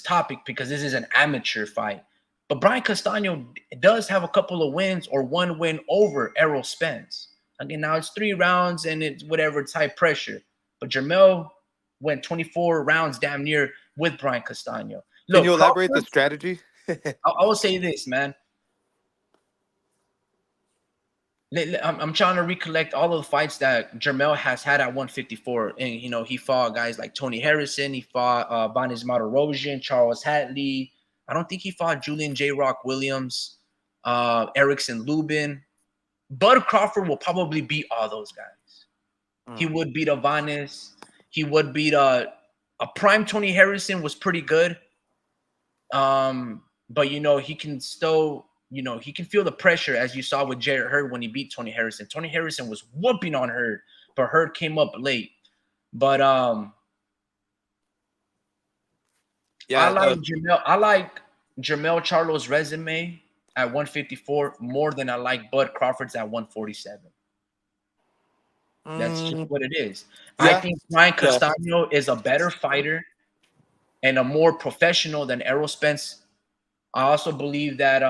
Speaker 1: topic because this is an amateur fight. But Brian Castano does have a couple of wins or one win over Errol Spence. Again, now it's 3 rounds and it's whatever, it's high pressure. But Jermell went 24 rounds damn near with Brian Castano. Look,
Speaker 2: Can you elaborate the strategy?
Speaker 1: I will say this, man. I'm trying to recollect all of the fights that Jermell has had at 154. And, you know, he fought guys like Tony Harrison. He fought Banis Martirosyan, Charles Hatley. I don't think he fought Julian J. Rock Williams, Erickson Lubin. Bud Crawford will probably beat all those guys. He would beat Avanes. He would beat a prime Tony Harrison was pretty good. But, you know, he can still... You know, he can feel the pressure, as you saw with Jarrett Hurd when he beat Tony Harrison. Tony Harrison was whooping on Hurd, but Hurd came up late. But I like Jermell Charlo's resume at 154 more than I like Bud Crawford's at 147. That's just what it is. Yeah. I think Brian Castano is a better fighter and a more professional than Errol Spence. I also believe that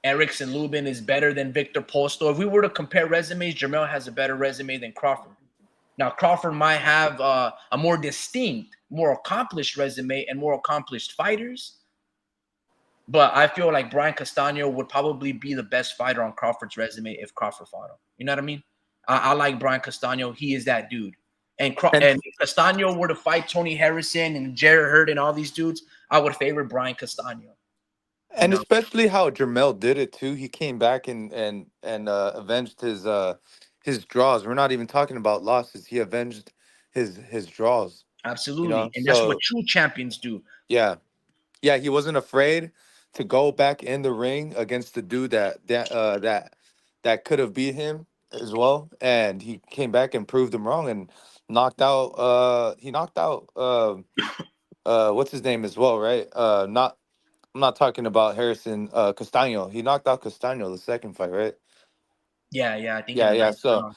Speaker 1: Erickson Lubin is better than Victor Postol. If we were to compare resumes, Jermell has a better resume than Crawford. Now, Crawford might have a more distinct, more accomplished resume and more accomplished fighters. But I feel like Brian Castano would probably be the best fighter on Crawford's resume if Crawford fought him. You know what I mean? I like Brian Castano. He is that dude. And if Castano were to fight Tony Harrison and Jarrett Hurd and all these dudes, I would favor Brian Castano.
Speaker 2: And especially how Jermell did it too. He came back and avenged his draws. We're not even talking about losses. He avenged his draws.
Speaker 1: Absolutely, you know? And that's what true champions do.
Speaker 2: Yeah, he wasn't afraid to go back in the ring against the dude that could have beat him as well, and he came back and proved him wrong and knocked out. He knocked out what's his name as well, right? I'm not talking about Harrison Castano. He knocked out Castano the second fight, right?
Speaker 1: Yeah, I think.
Speaker 2: Yeah. So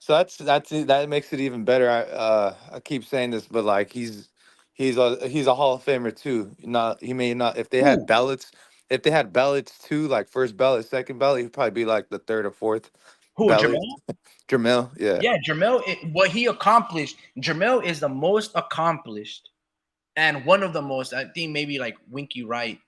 Speaker 2: that makes it even better. I keep saying this, but like he's a Hall of Famer too. He may not if they had ballots too, like first ballot, second ballot, he'd probably be like the third or fourth.
Speaker 1: Who,
Speaker 2: ballot. Jermell, yeah.
Speaker 1: Yeah, Jermell. What he accomplished. Jermell is the most accomplished, and one of the most. I think maybe like Winky Wright.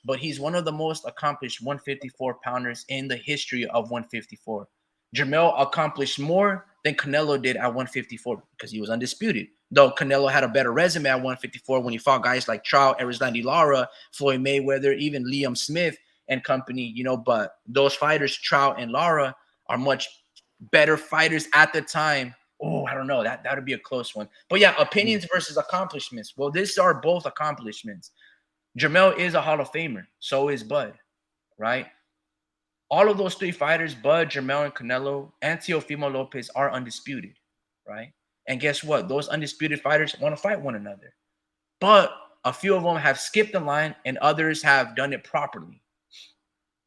Speaker 1: But he's one of the most accomplished 154 pounders in the history of 154. Jermell accomplished more than Canelo did at 154 because he was undisputed. Though Canelo had a better resume at 154 when he fought guys like Trout, Erislandy Lara, Floyd Mayweather, even Liam Smith. and company, but those fighters, Trout and Lara, are much better fighters at the time. Oh, I don't know. That would be a close one. But yeah,
Speaker 2: Mm.
Speaker 1: opinions versus accomplishments. Well, these are both accomplishments. Jermell is a Hall of Famer. So is Bud, right? All of those three fighters, Bud, Jermell, and Canelo, and Teofimo Lopez, are undisputed, right? And guess what? Those undisputed fighters want to fight one another. But a few of them have skipped the line and others have done it properly,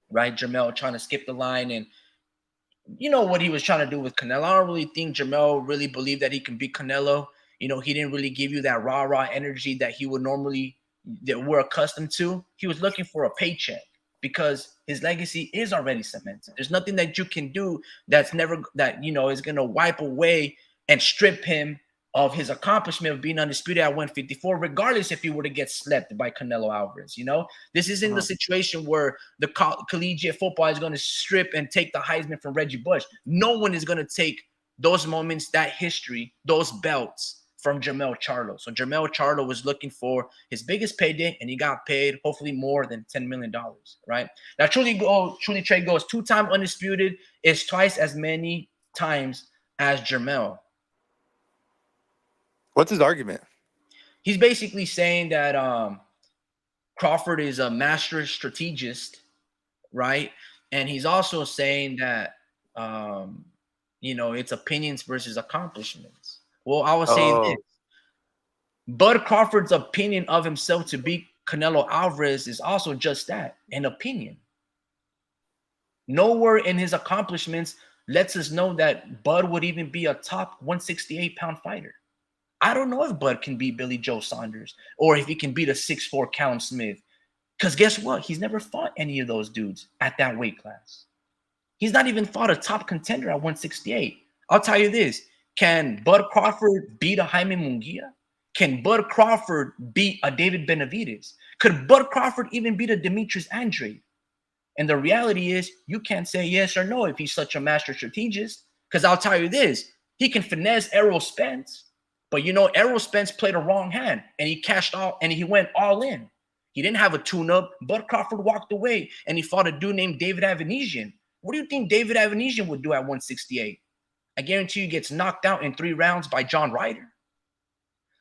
Speaker 1: right? Jermell trying to skip the line and what he was trying to do with Canelo. I don't really think Jamel really believed that he can beat Canelo. He didn't really give you that raw energy that he would normally that we're accustomed to. He was looking for a paycheck because his legacy is already cemented. There's nothing that you can do that's never that is gonna wipe away and strip him of his accomplishment of being undisputed at 154, regardless if he were to get slept by Canelo Alvarez. This isn't the
Speaker 2: Uh-huh.
Speaker 1: situation where the collegiate football is going to strip and take the Heisman from Reggie Bush. No one is going to take those moments, that history, those belts from Jermell Charlo. So Jermell Charlo was looking for his biggest payday, and he got paid hopefully more than $10 million, right? Now, Truly Trey goes two-time undisputed is twice as many times as Jermell.
Speaker 2: What's his argument?
Speaker 1: He's basically saying that Crawford is a master strategist, right? And he's also saying that it's opinions versus accomplishments. Well, I would say this:
Speaker 2: Oh,
Speaker 1: Bud Crawford's opinion of himself to beat Canelo Alvarez is also just that, an opinion. Nowhere in his accomplishments lets us know that Bud would even be a top 168-pound fighter. I don't know if Bud can beat Billy Joe Saunders or if he can beat a 6'4" Callum Smith. Because guess what? He's never fought any of those dudes at that weight class. He's not even fought a top contender at 168. I'll tell you this. Can Bud Crawford beat a Jaime Munguia? Can Bud Crawford beat a David Benavidez? Could Bud Crawford even beat a Demetrius Andrade? And the reality is, you can't say yes or no if he's such a master strategist. Because I'll tell you this, he can finesse Errol Spence, but Errol Spence played a wrong hand and he cashed all and he went all in. He didn't have a tune-up. Bud Crawford walked away and he fought a dude named David Avanesian. What do you think David Avanesian would do at 168? I guarantee you he gets knocked out in 3 rounds by John Ryder.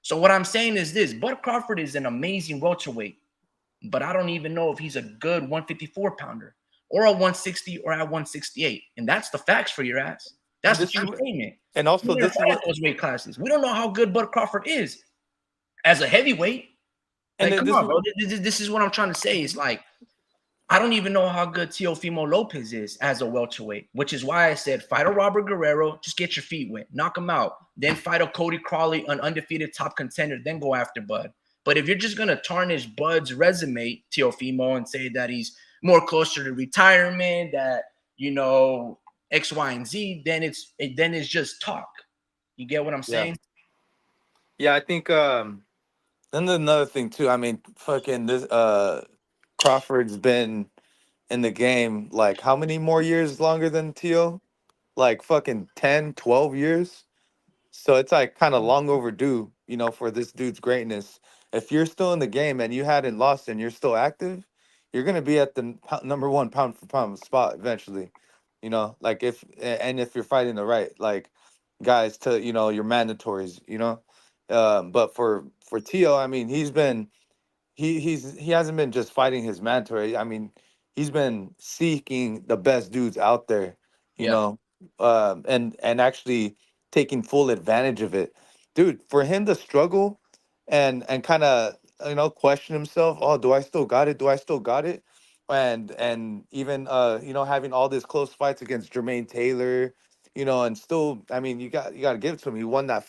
Speaker 1: So what I'm saying is this: Bud Crawford is an amazing welterweight, but I don't even know if he's a good 154 pounder or a 160 or at 168. And that's the facts for your ass.
Speaker 2: and
Speaker 1: That's
Speaker 2: this
Speaker 1: the
Speaker 2: is
Speaker 1: true statement.
Speaker 2: and
Speaker 1: He
Speaker 2: also
Speaker 1: never
Speaker 2: this is
Speaker 1: fought at
Speaker 2: what
Speaker 1: those weight classes. We don't know how good Bud Crawford is as a heavyweight.
Speaker 2: and
Speaker 1: Like,
Speaker 2: then
Speaker 1: come
Speaker 2: this
Speaker 1: on,
Speaker 2: is
Speaker 1: bro. This is what I'm trying to say. It's like, I don't even know how good Teofimo Lopez is as a welterweight, which is why I said fight a Robert Guerrero, just get your feet wet, knock him out, then fight a Cody Crawley, an undefeated top contender, then go after Bud. But if you're just gonna tarnish Bud's resume, Teofimo, and say that he's more closer to retirement, that X, Y, and Z, then it's just talk. You get what I'm
Speaker 2: yeah.
Speaker 1: saying?
Speaker 2: Yeah, I think and then another thing too. I mean, fucking this Crawford's been in the game like how many more years longer than Tio? Like fucking 10, 12 years. So it's like kind of long overdue, for this dude's greatness. If you're still in the game and you hadn't lost and you're still active, you're gonna be at the number one pound for pound spot eventually. Like and if you're fighting the right like guys to your mandatories. But for Tio, I mean, he hasn't been just fighting his mandatory. I mean, he's been seeking the best dudes out there, you
Speaker 1: Yep.
Speaker 2: know, and actually taking full advantage of it, dude. For him to struggle and kind of question himself, oh, do I still got it? Do I still got it? And even having all these close fights against Jermaine Taylor, and still, I mean, you got to give it to him. He won that.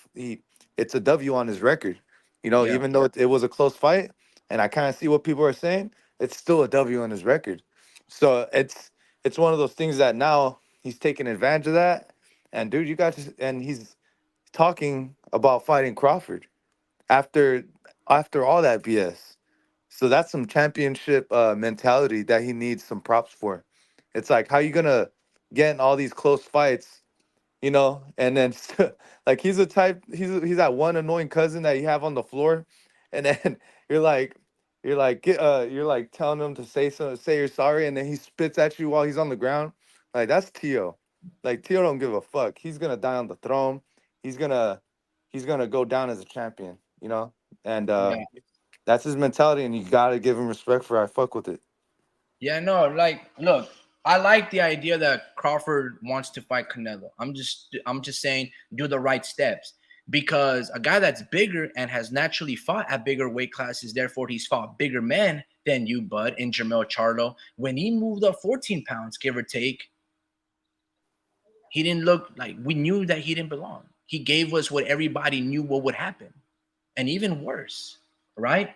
Speaker 2: It's a W on his record,
Speaker 1: Yeah.
Speaker 2: even though it was a close fight and I kind of see what people are saying, it's still a W on his record. So it's one of those things that now he's taking advantage of that. And dude, and he's talking about fighting Crawford after after all that BS. So that's some championship mentality that he needs some props for. It's like how you gonna get in all these close fights, and then like he's that one annoying cousin that you have on the floor, and then you're like you're like telling him to say you're sorry, and then he spits at you while he's on the ground. Like that's Tio. Like Tio don't give a fuck. He's gonna die on the throne. He's gonna he's gonna go down as a champion. You know, and
Speaker 1: Yeah.
Speaker 2: that's his mentality, and you gotta give him respect for. I fuck with it.
Speaker 1: Yeah, no, like, look, I like the idea that Crawford wants to fight Canelo. I'm just saying, do the right steps because a guy that's bigger and has naturally fought at bigger weight classes, therefore he's fought bigger men than you, Bud, in Jermell Charlo. When he moved up 14 pounds, give or take, he didn't look like we knew that he didn't belong. He gave us what everybody knew what would happen, and even worse, right?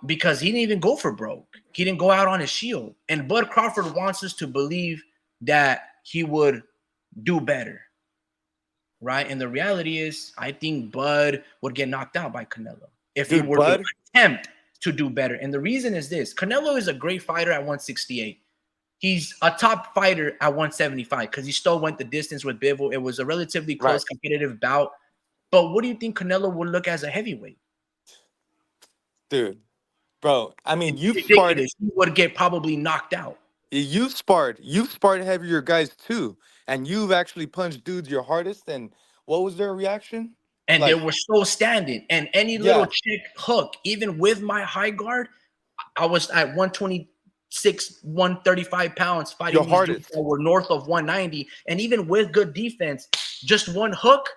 Speaker 1: Because he didn't even go for broke. He didn't go out on his shield. And Bud Crawford wants us to believe that he would do better, right? And the reality is, I think Bud would get knocked out by Canelo if he
Speaker 2: Dude,
Speaker 1: were to
Speaker 2: Bud.
Speaker 1: attempt to do better. And the reason is this: Canelo is a great fighter at 168. He's a top fighter at 175 because he still went the distance with Bivol. It was a relatively
Speaker 2: Right.
Speaker 1: close, competitive bout. But what do you think Canelo would look as a heavyweight?
Speaker 2: Dude, bro. I mean,
Speaker 1: It's ridiculous. He would get probably knocked out.
Speaker 2: you've sparred heavier guys too, and you've actually punched dudes your hardest. And what was their reaction?
Speaker 1: And they
Speaker 2: Like,
Speaker 1: were still standing. And any little
Speaker 2: yeah,
Speaker 1: chick hook, even with my high guard, I was at 126, 135 pounds
Speaker 2: your
Speaker 1: fighting these dudes
Speaker 2: hardest.
Speaker 1: that were north of 190. And even with good defense, just one hook,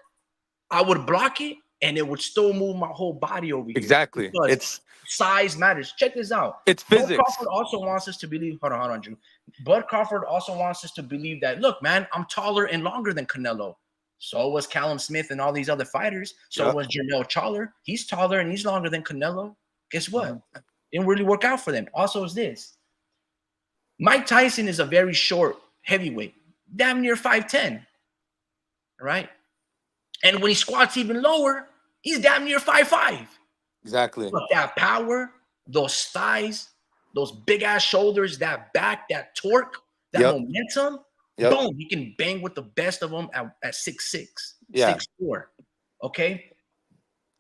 Speaker 1: I would block it and it would still move my whole body over here
Speaker 2: Exactly.
Speaker 1: because size matters. Check this out.
Speaker 2: It's
Speaker 1: Bud
Speaker 2: physics.
Speaker 1: Crawford also wants us to believe. Hold on, Drew. Bud Crawford also wants us to believe that, look, man, I'm taller and longer than Canelo. So was Callum Smith and all these other fighters. So
Speaker 2: Yep.
Speaker 1: was Jermell Charlo. He's taller and he's longer than Canelo. Guess what?
Speaker 2: Mhm.
Speaker 1: Didn't really work out for them. Also, is this Mike Tyson is a very short heavyweight, damn near 5'10, right? And when he squats even lower, he's damn near 5'5.
Speaker 2: Exactly.
Speaker 1: But that power, those thighs, those big ass shoulders, that back, that torque, that
Speaker 2: Yep.
Speaker 1: momentum,
Speaker 2: Yep.
Speaker 1: boom, he can bang with the best of them at 6'6,
Speaker 2: Yeah.
Speaker 1: 6'4. Okay.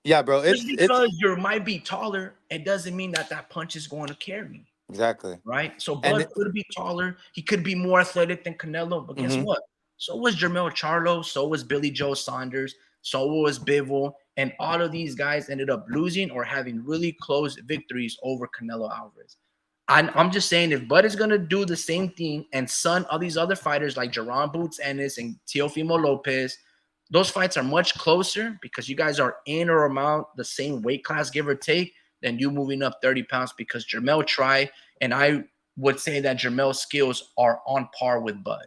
Speaker 2: Yeah, bro.
Speaker 1: Just
Speaker 2: It's
Speaker 1: because you might be taller, it doesn't mean that that punch is going to carry.
Speaker 2: exactly.
Speaker 1: Right? So
Speaker 2: And
Speaker 1: Bud could be taller. He could be more athletic than Canelo, but guess
Speaker 2: mhm.
Speaker 1: what? So was Jermell Charlo. So was Billy Joe Saunders. So was Bivol. And all of these guys ended up losing or having really close victories over Canelo Alvarez. I'm just saying, if Bud is going to do the same thing and son all these other fighters like Jerron Boots Ennis and Teofimo Lopez, those fights are much closer because you guys are in or around the same weight class, give or take, than you moving up 30 pounds because Jermell tried. And I would say that Jermell's skills are on par with Bud.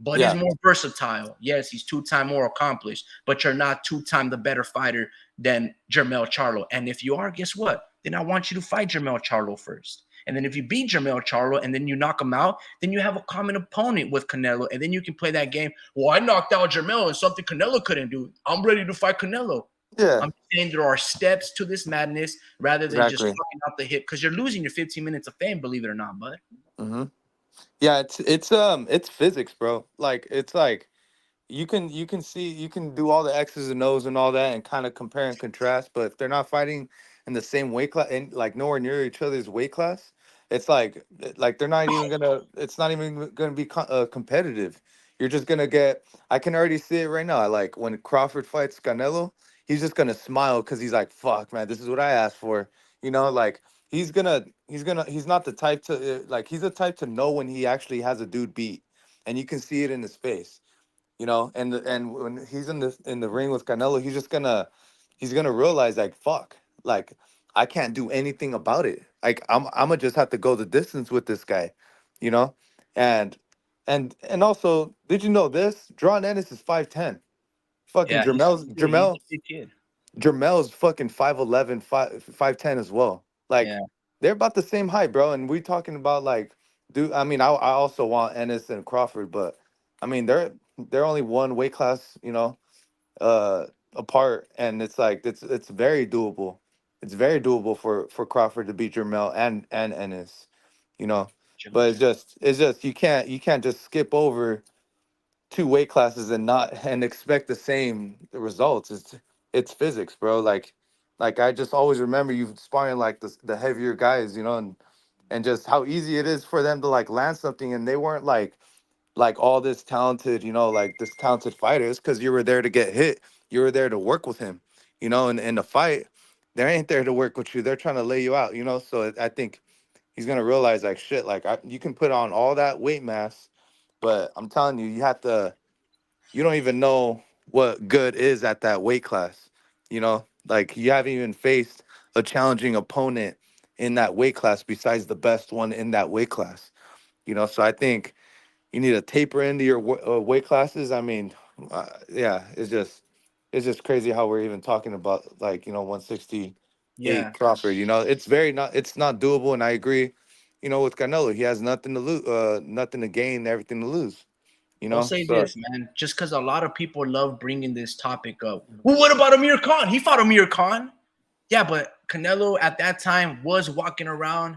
Speaker 1: Bud is
Speaker 2: Yeah.
Speaker 1: more versatile. Yes, he's two-time more accomplished, but you're not two-time the better fighter than Jermell Charlo. And if you are, guess what? Then I want you to fight Jermell Charlo first. And then if you beat Jermell Charlo and then you knock him out, then you have a common opponent with Canelo. And then you can play that game. Well, I knocked out Jermell and something Canelo couldn't do. I'm ready to fight Canelo.
Speaker 2: Yeah.
Speaker 1: I'm saying there are steps to this madness rather than just
Speaker 2: Exactly.
Speaker 1: fucking out the hip because you're losing your 15 minutes of fame, believe it or not, bud.
Speaker 2: Hmm. Yeah, it's physics, bro. Like it's like you can see you can do all the X's and O's and all that and kind of compare and contrast, but if they're not fighting in the same weight class and like nowhere near each other's weight class, it's like they're not even gonna it's not even gonna be competitive. You're just gonna get I can already see it right now. Like when Crawford fights Canelo, he's just gonna smile because he's like, fuck man, this is what I asked for. Like he's not the type to like he's the type to know when he actually has a dude beat, and you can see it in his face. And when he's in the ring with Canelo, he's gonna realize like fuck, like I can't do anything about it. Like I'm gonna just have to go the distance with this guy, you know, and and also, did you know this? Drawn Ennis is 5'10". Fucking
Speaker 1: Yeah, he's a big kid.
Speaker 2: Jermel's fucking 5'11", 5'10" as well. Like
Speaker 1: Yeah,
Speaker 2: they're about the same height, bro. And we talking about like, dude. I mean, I also want Ennis and Crawford, but I mean they're only one weight class, uh, apart, and it's like it's very doable. It's very doable for Crawford to beat Jermel and Ennis, you know. But it's just you can't just skip over two weight classes and not and expect the same results. It's physics, bro. Like Like I just always remember you sparring like the heavier guys, and just how easy it is for them to like land something, and they weren't like all this talented, like this talented fighters, because you were there to get hit. You were there to work with him, and in the fight, they ain't there to work with you. They're trying to lay you out, So I think he's gonna realize like shit, like you can put on all that weight mass, but I'm telling you, you don't even know what good is at that weight class. Like you haven't even faced a challenging opponent in that weight class besides the best one in that weight class. So I think you need to taper into your weight classes. I mean, yeah, it's just crazy how we're even talking about like 168
Speaker 1: Yeah.
Speaker 2: Crawford. It's not doable, and I agree. With Canelo, he has nothing to lose, nothing to gain, everything to lose.
Speaker 1: I'll say
Speaker 2: So
Speaker 1: this, man, just because a lot of people love bringing this topic up. Well, what about Amir Khan? He fought Amir Khan. Yeah, but Canelo at that time was walking around,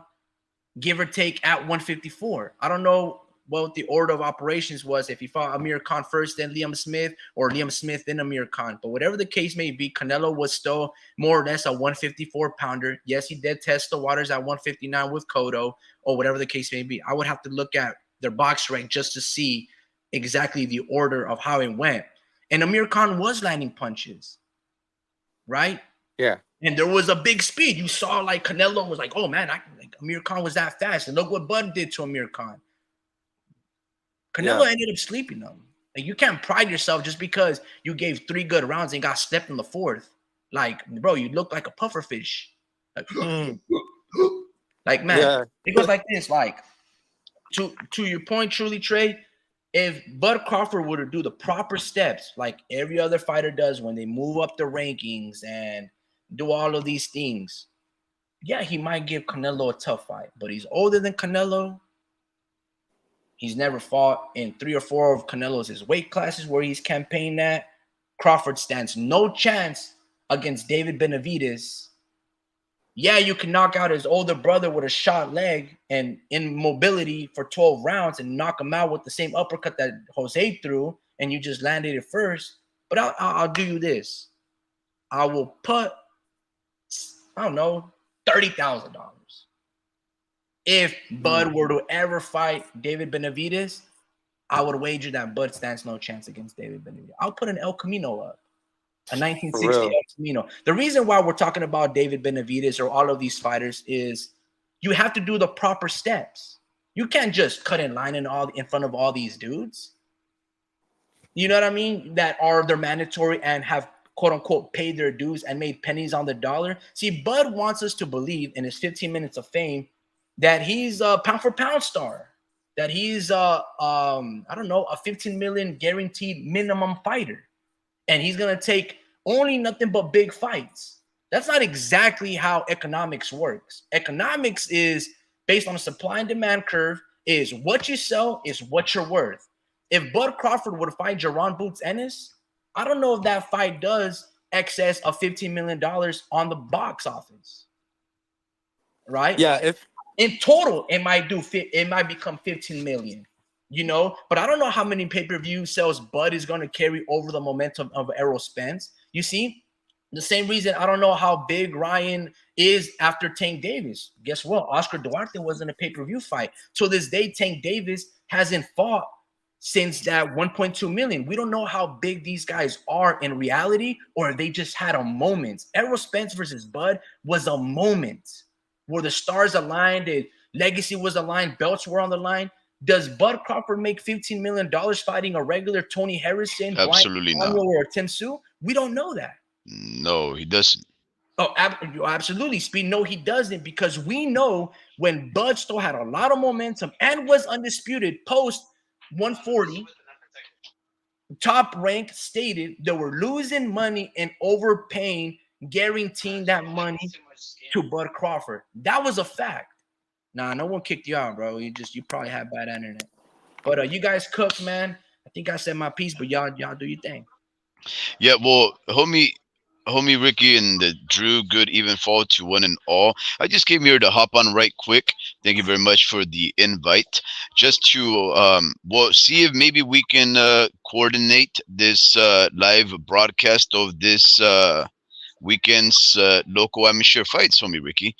Speaker 1: give or take, at 154. I don't know what the order of operations was, if he fought Amir Khan first, then Liam Smith, or Liam Smith, then Amir Khan. But whatever the case may be, Canelo was still more or less a 154 pounder. Yes, he did test the waters at 159 with Cotto, or whatever the case may be. I would have to look at their box rank just to see exactly the order of how it went. And Amir Khan was landing punches, right?
Speaker 2: yeah,
Speaker 1: And there was a big speed. You saw like Canelo was like, oh man, like Amir Khan was that fast. And look what Bud did to Amir Khan. Canelo
Speaker 2: yeah,
Speaker 1: ended up sleeping them. Like you can't pride yourself just because you gave 3 good rounds and got stepped in the fourth. Like, bro, you look like a puffer fish. Like,
Speaker 2: mm,
Speaker 1: like man,
Speaker 2: yeah,
Speaker 1: it goes like this. Like to your point, truly, Trey, if Bud Crawford were to do the proper steps like every other fighter does when they move up the rankings and do all of these things, yeah, he might give Canelo a tough fight, but he's older than Canelo. He's never fought in 3 or 4 of Canelo's his weight classes where he's campaigned at. Crawford stands no chance against David Benavidez. Yeah, you can knock out his older brother with a shot leg and immobility for 12 rounds and knock him out with the same uppercut that Jose threw, and you just landed it first. But I'll do you this. I will put, I don't know, $30,000. If
Speaker 2: mm,
Speaker 1: Bud were to ever fight David Benavidez, I would wager that Bud stands no chance against David Benavidez. I'll put an El Camino up, a
Speaker 2: for
Speaker 1: 1960
Speaker 2: real.
Speaker 1: El Camino. The reason why we're talking about David Benavidez or all of these fighters is you have to do the proper steps. You can't just cut in line in front of all these dudes. You know what I mean? That are they're mandatory and have quote unquote paid their dues and made pennies on the dollar. See, Bud wants us to believe in his 15 minutes of fame that he's a pound for pound star, that he's I don't know, a 15 million guaranteed minimum fighter, and he's gonna take only nothing but big fights. That's not exactly how economics works. Economics is based on a supply and demand curve, is what you sell is what you're worth. If Bud Crawford would fight Jaron Boots Ennis, I don't know if that fight does excess of $15 million on the box office, right?
Speaker 2: Yeah, if
Speaker 1: In total, it might become 15 million, but I don't know how many pay-per-view sales Bud is going to carry over the momentum of Errol Spence. You see, the same reason I don't know how big Ryan is after Tank Davis. Guess what? Oscar Duarte was in a pay-per-view fight. To this day, Tank Davis hasn't fought since that 1.2 million. We don't know how big these guys are in reality, or they just had a moment. Errol Spence versus Bud was a moment where the stars aligned, the legacy was aligned, belts were on the line. Does Bud Crawford make $15 million fighting a regular Tony Harrison, Brian
Speaker 3: Absolutely not.
Speaker 1: Samuel, or Tim Sue? We don't know that.
Speaker 3: No, he doesn't.
Speaker 1: Oh, absolutely, Speed. No, he doesn't, because we know when Bud still had a lot of momentum and was undisputed post 140, Top Rank stated they were losing money and overpaying, guaranteeing that money to Bud Crawford. That was a fact. Nah, no one kicked you out, bro. You probably had bad internet. But you guys cooked, man. I think I said my piece, but y'all do your thing.
Speaker 3: Yeah, well, homie Ricky and the Drew, good even fall to one and all. I just came here to hop on right quick. Thank you very much for the invite. Just to well, see if maybe we can coordinate this live broadcast of this weekends, local amateur fights, homie Ricky.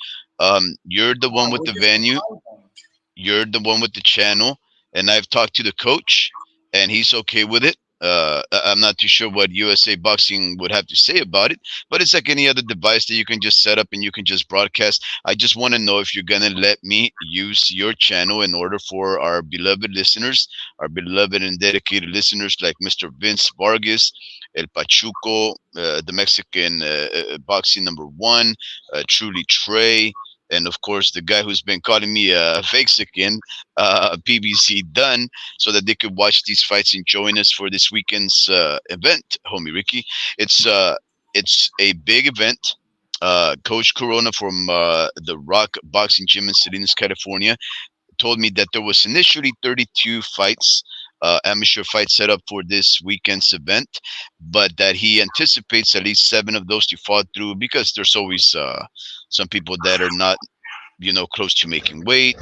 Speaker 3: You're the
Speaker 1: Oh,
Speaker 3: one with
Speaker 1: we're
Speaker 3: the
Speaker 1: just gonna
Speaker 3: venue.
Speaker 1: fight them.
Speaker 3: You're the one with the channel, and I've talked to the coach, and he's okay with it. I'm not too sure what USA Boxing would have to say about it, but it's like any other device that you can just set up and you can just broadcast. I just want to know if you're gonna let me use your channel in order for our beloved listeners, our beloved and dedicated listeners like Mr. Vince Vargas, El Pachuco, the Mexican boxing number one, Truly Trey, and of course the guy who's been calling me a fake skin, PBC Dunn, so that they could watch these fights and join us for this weekend's event, homie Ricky. It's uh, it's a big event. Coach Corona from the Rock Boxing Gym in Salinas, California, told me that there was initially 32 fights, amateur fights set up for this weekend's event, but that he anticipates at least 7 of those to fall through because there's always some people that are not, close to making weight.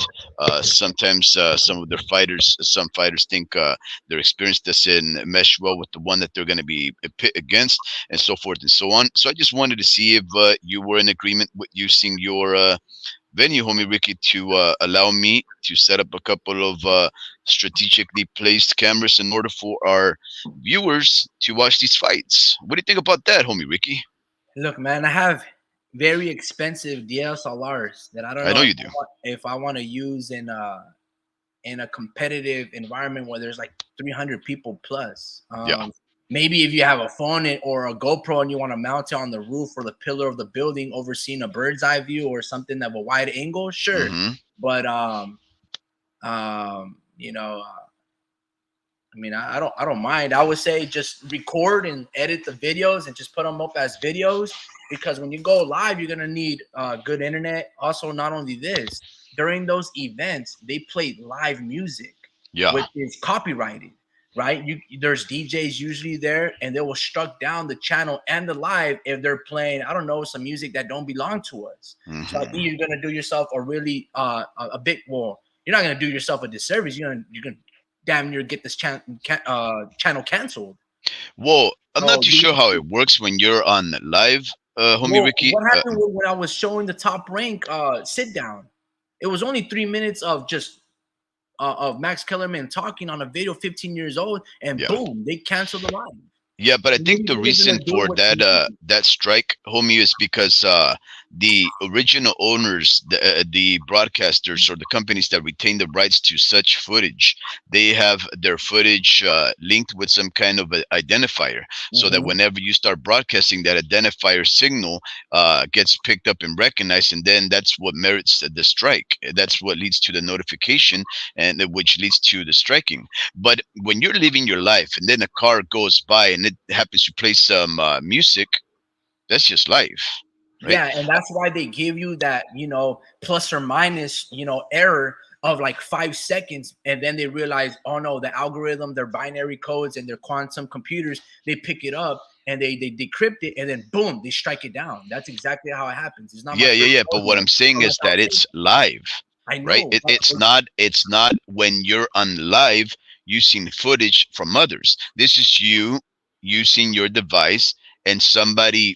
Speaker 3: Sometimes some fighters think their experience doesn't mesh well with the one that they're going to be pit against, and so forth and so on. So I just wanted to see if you were in agreement with using your venue, homie Ricky, to allow me to set up a couple of strategically placed cameras in order for our viewers to watch these fights. What do you think about that, homie Ricky?
Speaker 1: Look, man, I have very expensive DSLRs that I don't
Speaker 3: I
Speaker 1: know
Speaker 3: know
Speaker 1: if
Speaker 3: you do.
Speaker 1: if I want to use in a competitive environment where there's like 300 people plus.
Speaker 3: Yeah.
Speaker 1: Maybe if you have a phone or a GoPro and you want to mount it on the roof or the pillar of the building, overseeing a bird's eye view or something of a wide angle, sure.
Speaker 3: Mm-hmm.
Speaker 1: But you know, I mean, I don't mind. I would say just record and edit the videos and just put them up as videos, because when you go live, you're gonna need good internet. Also, not only this, during those events, they play live music,
Speaker 3: Yeah.
Speaker 1: which is copyrighted, right? There's DJs usually there, and they will struck down the channel and the live if they're playing, I don't know, some music that don't belong to us. So I think
Speaker 3: Mm-hmm.
Speaker 1: you're gonna do yourself a really a big, well, you're not gonna do yourself a disservice. You're gonna damn near get this channel canceled.
Speaker 3: Well, I'm not
Speaker 1: So
Speaker 3: too sure how it works when you're on live, homie
Speaker 1: well,
Speaker 3: Ricky.
Speaker 1: what happened when I was showing the top rank sit down? It was only 3 minutes of just of Max Kellerman talking on a video, 15 years old, and
Speaker 3: Yeah.
Speaker 1: boom, they canceled the live.
Speaker 3: Yeah, but I
Speaker 1: What do
Speaker 3: think
Speaker 1: you
Speaker 3: the
Speaker 1: think they're
Speaker 3: reason
Speaker 1: gonna do
Speaker 3: for
Speaker 1: with
Speaker 3: that
Speaker 1: the
Speaker 3: that strike, homie, is because the original owners, the broadcasters or the companies that retain the rights to such footage, they have their footage linked with some kind of a identifier, so that
Speaker 1: Mhm.
Speaker 3: whenever you start broadcasting, that identifier signal gets picked up and recognized, and then that's what merits the strike. That's what leads to the notification, and which leads to the striking. But when you're living your life and then a car goes by and it happens to play some music, that's just life, right?
Speaker 1: Yeah, and that's why they give you that, plus or minus, error of like 5 seconds, and then they realize, oh no, the algorithm, their binary codes and their quantum computers, they pick it up and they decrypt it, and then boom, they strike it down. That's exactly how it happens. It's not my
Speaker 3: Yeah, yeah,
Speaker 1: first
Speaker 3: yeah. But what
Speaker 1: rodeo.
Speaker 3: I'm saying
Speaker 1: Unless
Speaker 3: is that it's live,
Speaker 1: I
Speaker 3: right?
Speaker 1: know, but
Speaker 3: It's not when you're on live using footage from others. This is you using your device, and somebody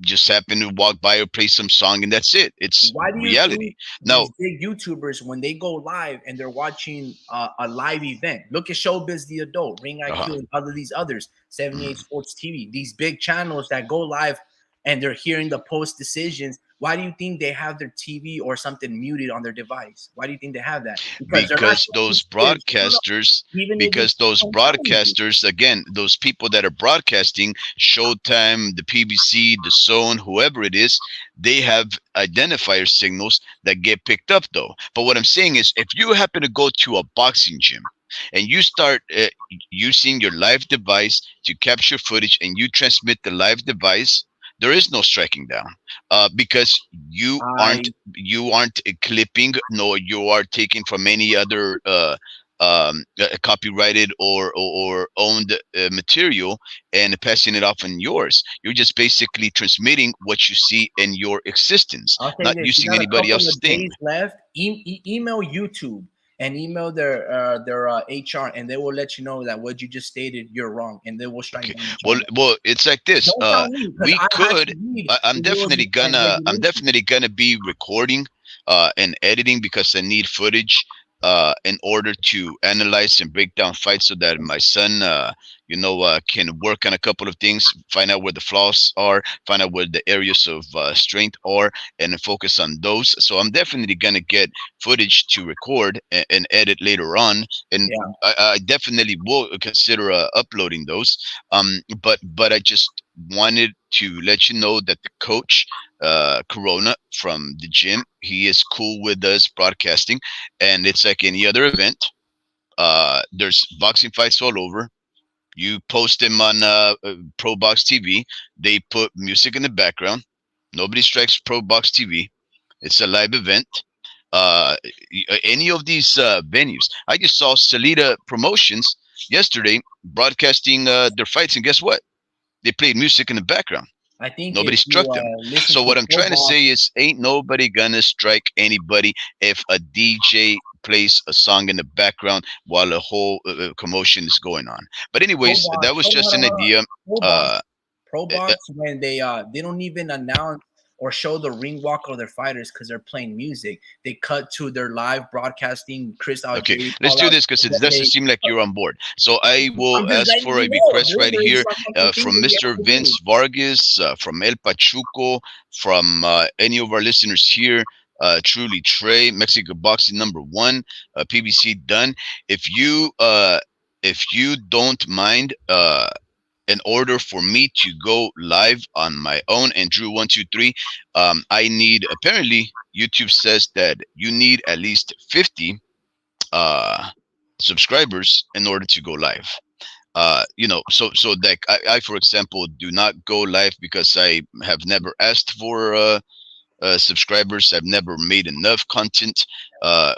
Speaker 3: just happen to walk by or play some song, and that's it. It's
Speaker 1: why do you
Speaker 3: reality.
Speaker 1: think
Speaker 3: Now,
Speaker 1: these big YouTubers, when they go live and they're watching a live event, look at Showbiz the Adult, Ring
Speaker 3: uh-huh.
Speaker 1: IQ, and other these others, 78
Speaker 3: Mhm.
Speaker 1: Sports TV, these big channels that go live and they're hearing the post decisions, why do you think they have their TV or something muted on their device? Why do you think they have that? Because they're not
Speaker 3: because
Speaker 1: taking
Speaker 3: those
Speaker 1: serious. No, no.
Speaker 3: broadcasters
Speaker 1: Even if
Speaker 3: because
Speaker 1: it's
Speaker 3: those
Speaker 1: on television.
Speaker 3: broadcasters, again, those people that are broadcasting, Showtime, the PBC, the Zone, whoever it is, they have identifier signals that get picked up, though. But what I'm saying is, if you happen to go to a boxing gym and you start using your live device to capture footage and you transmit the live device, there is no striking down, because
Speaker 1: I
Speaker 3: you aren't clipping, nor you are taking from any other copyrighted or owned material and passing it off on yours. You're just basically transmitting what you see in your existence,
Speaker 1: I'll say
Speaker 3: not
Speaker 1: this: you
Speaker 3: using
Speaker 1: got a
Speaker 3: anybody
Speaker 1: couple
Speaker 3: else's
Speaker 1: of
Speaker 3: thing.
Speaker 1: days left. Email YouTube and email their HR, and they will let you know that what you just stated you're wrong, and they will strike
Speaker 3: Okay.
Speaker 1: down the
Speaker 3: Well,
Speaker 1: channel.
Speaker 3: well, it's like this.
Speaker 1: Don't tell me because
Speaker 3: We
Speaker 1: I had to
Speaker 3: could.
Speaker 1: read the
Speaker 3: I'm
Speaker 1: rules
Speaker 3: definitely
Speaker 1: and
Speaker 3: gonna. I'm
Speaker 1: regulations.
Speaker 3: definitely gonna be recording, and editing because I need footage, in order to analyze and break down fights so that my son, can work on a couple of things, find out where the flaws are, find out where the areas of strength are, and then focus on those. So I'm definitely gonna get footage to record and edit later on, and
Speaker 1: Yeah,
Speaker 3: I definitely will consider uploading those. But I just wanted to let you know that the coach, Corona from the gym, he is cool with us broadcasting, and it's like any other event. There's boxing fights all over. You post them on Pro Box TV. They put music in the background. Nobody strikes Pro Box TV. It's a live event. Uh, any of these venues. I just saw Salida Promotions yesterday broadcasting their fights, and guess what? They played music in the background.
Speaker 1: I think if
Speaker 3: Nobody
Speaker 1: you
Speaker 3: struck them.
Speaker 1: listen
Speaker 3: So
Speaker 1: to
Speaker 3: what I'm
Speaker 1: Pro
Speaker 3: trying to
Speaker 1: Box,
Speaker 3: say is, ain't nobody gonna strike anybody if a DJ plays a song in the background while a whole commotion is going on. But
Speaker 1: Pro
Speaker 3: anyways,
Speaker 1: Box,
Speaker 3: that was
Speaker 1: hold on,
Speaker 3: just
Speaker 1: hold
Speaker 3: an
Speaker 1: on, hold on.
Speaker 3: idea.
Speaker 1: Pro Box,
Speaker 3: Uh,
Speaker 1: Pro
Speaker 3: uh, uh,
Speaker 1: Box, when they don't even announce or show the ring walk of their fighters because they're playing music. They cut to their live broadcasting. Chris
Speaker 3: okay,
Speaker 1: Algieri
Speaker 3: let's
Speaker 1: call
Speaker 3: do
Speaker 1: out.
Speaker 3: this because it
Speaker 1: Then
Speaker 3: doesn't
Speaker 1: they.
Speaker 3: seem like you're on board. So I will
Speaker 1: I'm just
Speaker 3: ask
Speaker 1: letting
Speaker 3: for
Speaker 1: you
Speaker 3: a
Speaker 1: know,
Speaker 3: request right
Speaker 1: dude. There's
Speaker 3: here,
Speaker 1: some fucking things
Speaker 3: from
Speaker 1: that you
Speaker 3: Mr.
Speaker 1: have to do.
Speaker 3: Vince Vargas, from El Pachuco, from any of our listeners here. Truly Trey, Mexico Boxing #1, PBC done. If you don't mind, in order for me to go live on my own and Drew123, I need, apparently YouTube says that you need at least 50 uh subscribers in order to go live. So like I for example do not go live because I have never asked for subscribers. I've never made enough content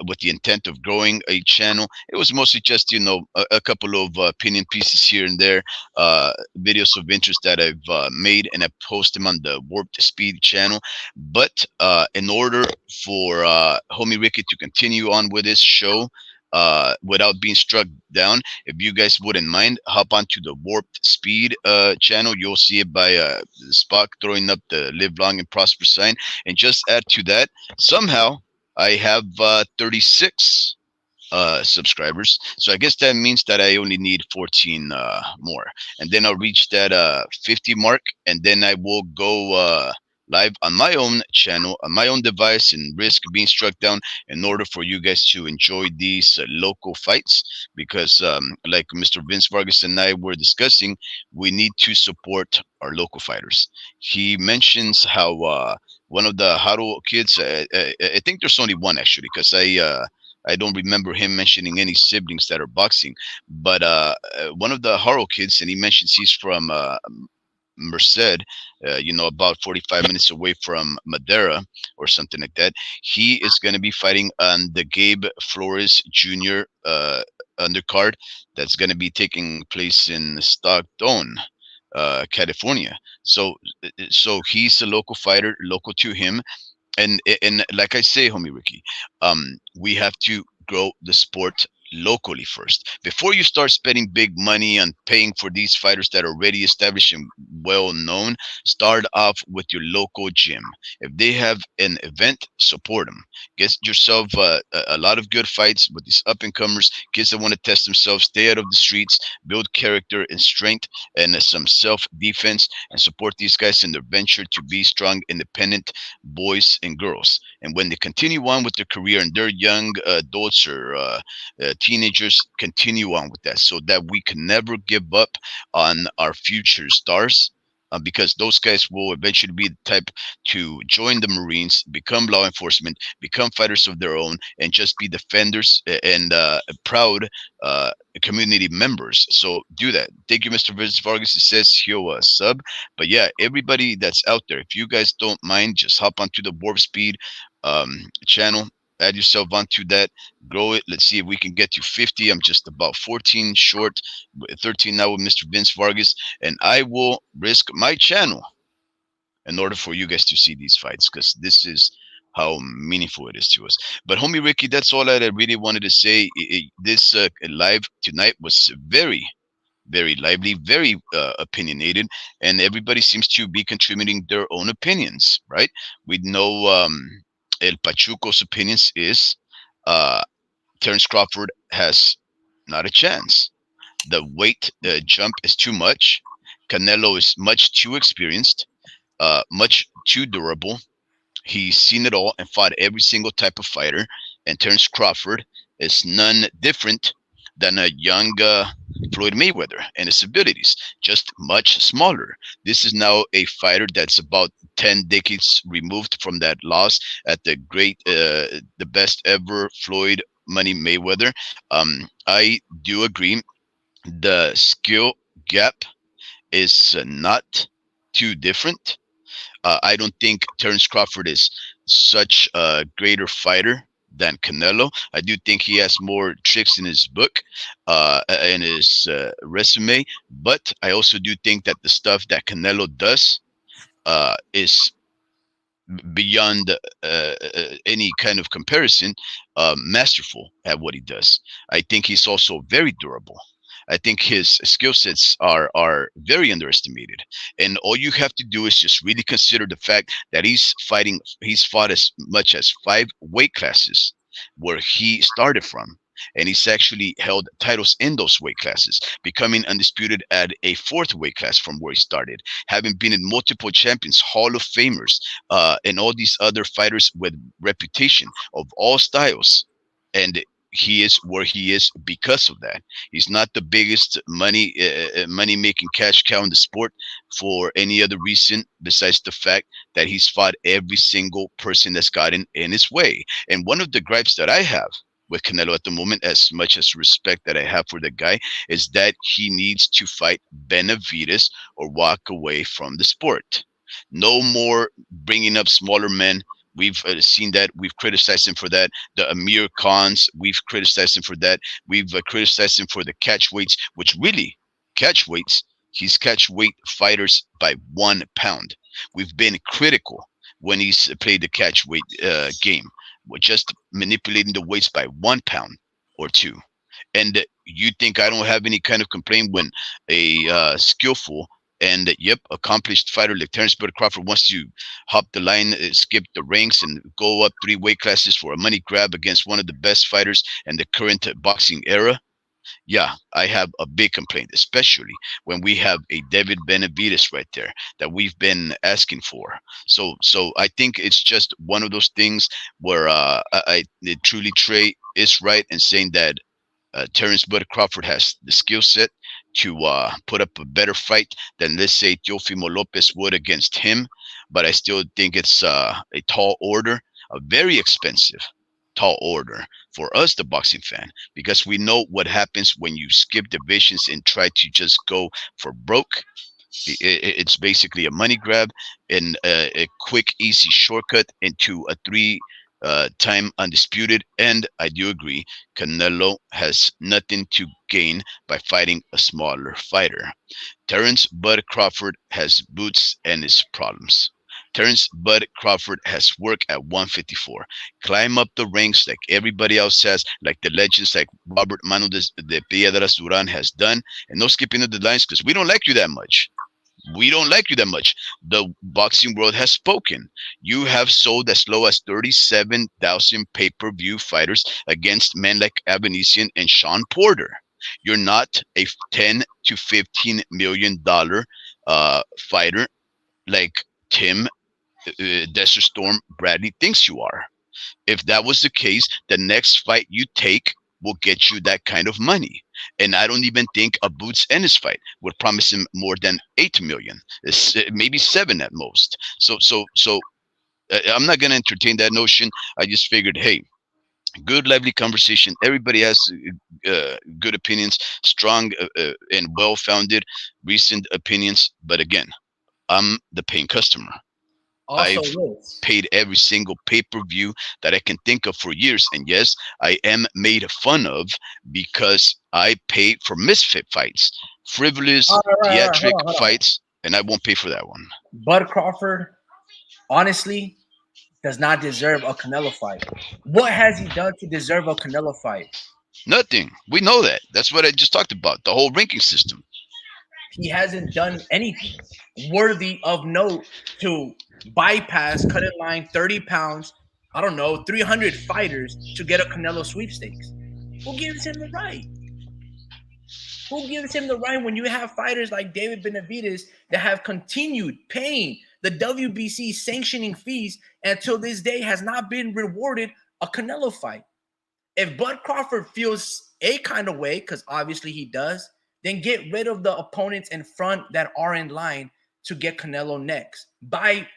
Speaker 3: with the intent of growing a channel. It was mostly just, a couple of opinion pieces here and there, videos of interest that I've made, and I post them on the Warped Speed channel. But in order for homie Ricky to continue on with this show, without being struck down, if you guys wouldn't mind, hop onto the Warped Speed channel. You'll see it by Spock throwing up the live long and prosper sign, and just add to that, somehow I have 36 subscribers. So I guess that means that I only need 14 more, and then I'll reach that 50 mark, and then I will go live on my own channel, on my own device, and risk being struck down in order for you guys to enjoy these local fights. Because, like Mr. Vince Vargas and I were discussing, we need to support our local fighters. He mentions how one of the Haro kids, I think there's only one actually, because I don't remember him mentioning any siblings that are boxing. But one of the Haro kids, and he mentions he's from Merced, about 45 minutes away from Madera or something like that. He is going to be fighting on the Gabe Flores Jr. Undercard that's going to be taking place in Stockton, California. So he's a local fighter, local to him, and like I say, homie Ricky, we have to grow the sport locally first before you start spending big money on paying for these fighters that are already established and well known. Start off with your local gym. If they have an event, support them. Get yourself a lot of good fights with these up and comers, kids that want to test themselves, stay out of the streets, build character and strength, and some self defense, and support these guys in their venture to be strong, independent boys and girls. And when they continue on with their career and they're young adults or teenagers, continue on with that, so that we can never give up on our future stars. Because those guys will eventually be the type to join the Marines, become law enforcement, become fighters of their own, and just be defenders and proud community members. So do that. Thank you, Mr. Vince Vargas. It says he'll sub. But yeah, everybody that's out there, if you guys don't mind, just hop onto the Warp Speed channel, add yourself onto that, grow it. Let's see if we can get to 50. I'm just about 14 short, 13 now with Mr. Vince Vargas, and I will risk my channel in order for you guys to see these fights, because this is how meaningful it is to us. But homie Ricky, that's all that I really wanted to say. This live tonight was very lively, very opinionated, and everybody seems to be contributing their own opinions. Right? We know El Pachuco's opinions is uh, Terence Crawford has not a chance. The weight jump is too much. Canelo is much too experienced, much too durable. He's seen it all and fought every single type of fighter. And Terence Crawford is none different than a young Floyd Mayweather and his abilities, just much smaller. This is now a fighter that's about 10 decades removed from that loss at the best ever Floyd Money Mayweather. I do agree. The skill gap is not too different. I don't think Terence Crawford is such a greater fighter than Canelo. I do think he has more tricks in his book, in his resume. But I also do think that the stuff that Canelo does is beyond any kind of comparison, masterful at what he does. I think he's also very durable. I think his skill sets are very underestimated, and all you have to do is just really consider the fact that he's fought as much as 5 weight classes where he started from, and he's actually held titles in those weight classes, becoming undisputed at a fourth weight class from where he started, having been in multiple champions, Hall of Famers, and all these other fighters with reputation of all styles. And he is where he is because of that. He's not the biggest money making cash cow in the sport for any other reason besides the fact that he's fought every single person that's gotten in his way. And one of the gripes that I have with Canelo at the moment, as much as respect that I have for the guy, is that he needs to fight Benavides or walk away from the sport. No more bringing up smaller men. We've seen that. We've criticized him for that. The Amir Khans, we've criticized him for that. We've criticized him for the catch weights, which really, catch weights, he's catch weight fighters by 1 pound. We've been critical when he's played the catch weight game. We're just manipulating the weights by 1 pound or two. And you think I don't have any kind of complaint when a skillful and yep, accomplished fighter like Terence Bud Crawford wants to hop the line, skip the ranks, and go up 3 weight classes for a money grab against one of the best fighters in the current boxing era? Yeah, I have a big complaint, especially when we have a David Benavides right there that we've been asking for. So I think it's just one of those things where truly Trey is right in saying that Terence Bud Crawford has the skill set to put up a better fight than, let's say, Teofimo Lopez would against him. But I still think it's a tall order, a very expensive tall order for us, the boxing fan, because we know what happens when you skip divisions and try to just go for broke. It's basically a money grab and a quick, easy shortcut into a time undisputed. And I do agree, Canelo has nothing to gain by fighting a smaller fighter. Terence Bud Crawford has boots and his problems. Terence Bud Crawford has work at 154. Climb up the ranks like everybody else has, like the legends like Robert Manu de Piedras Duran has done, and no skipping of the lines because we don't like you that much. We don't like you that much. The boxing world has spoken. You have sold as low as 37,000 pay-per-view fighters against men like Avanesian and Sean Porter. You're not a 10 to 15 million dollar fighter like Tim Desert Storm Bradley thinks you are. If that was the case, the next fight you take will get you that kind of money. And I don't even think a Boots Ennis fight would promise him more than 8 million, maybe 7 at most. So I'm not gonna entertain that notion. I just figured, hey, good lively conversation. Everybody has good opinions, strong and well-founded recent opinions. But again, I'm the paying customer.
Speaker 1: Also,
Speaker 3: I've
Speaker 1: Liz,
Speaker 3: paid every single pay-per-view that I can think of for years. And yes, I am made fun of because I pay for misfit fights, frivolous,
Speaker 1: all right, all right, hold
Speaker 3: theatric
Speaker 1: on, hold on.
Speaker 3: fights, and I won't pay for that one.
Speaker 1: Bud Crawford, honestly, does not deserve a Canelo fight. What has he done to deserve a Canelo fight?
Speaker 3: Nothing. We know that. That's what I just talked about. The whole ranking system.
Speaker 1: He hasn't done anything worthy of note to bypass, cut in line 30 pounds, I don't know, 300 fighters to get a Canelo sweepstakes. Who gives him the right? Who gives him the right when you have fighters like David Benavidez that have continued paying the WBC sanctioning fees and till this day has not been rewarded a Canelo fight? If Bud Crawford feels a kind of way, because obviously he does, then get rid of the opponents in front that are in line to get Canelo next by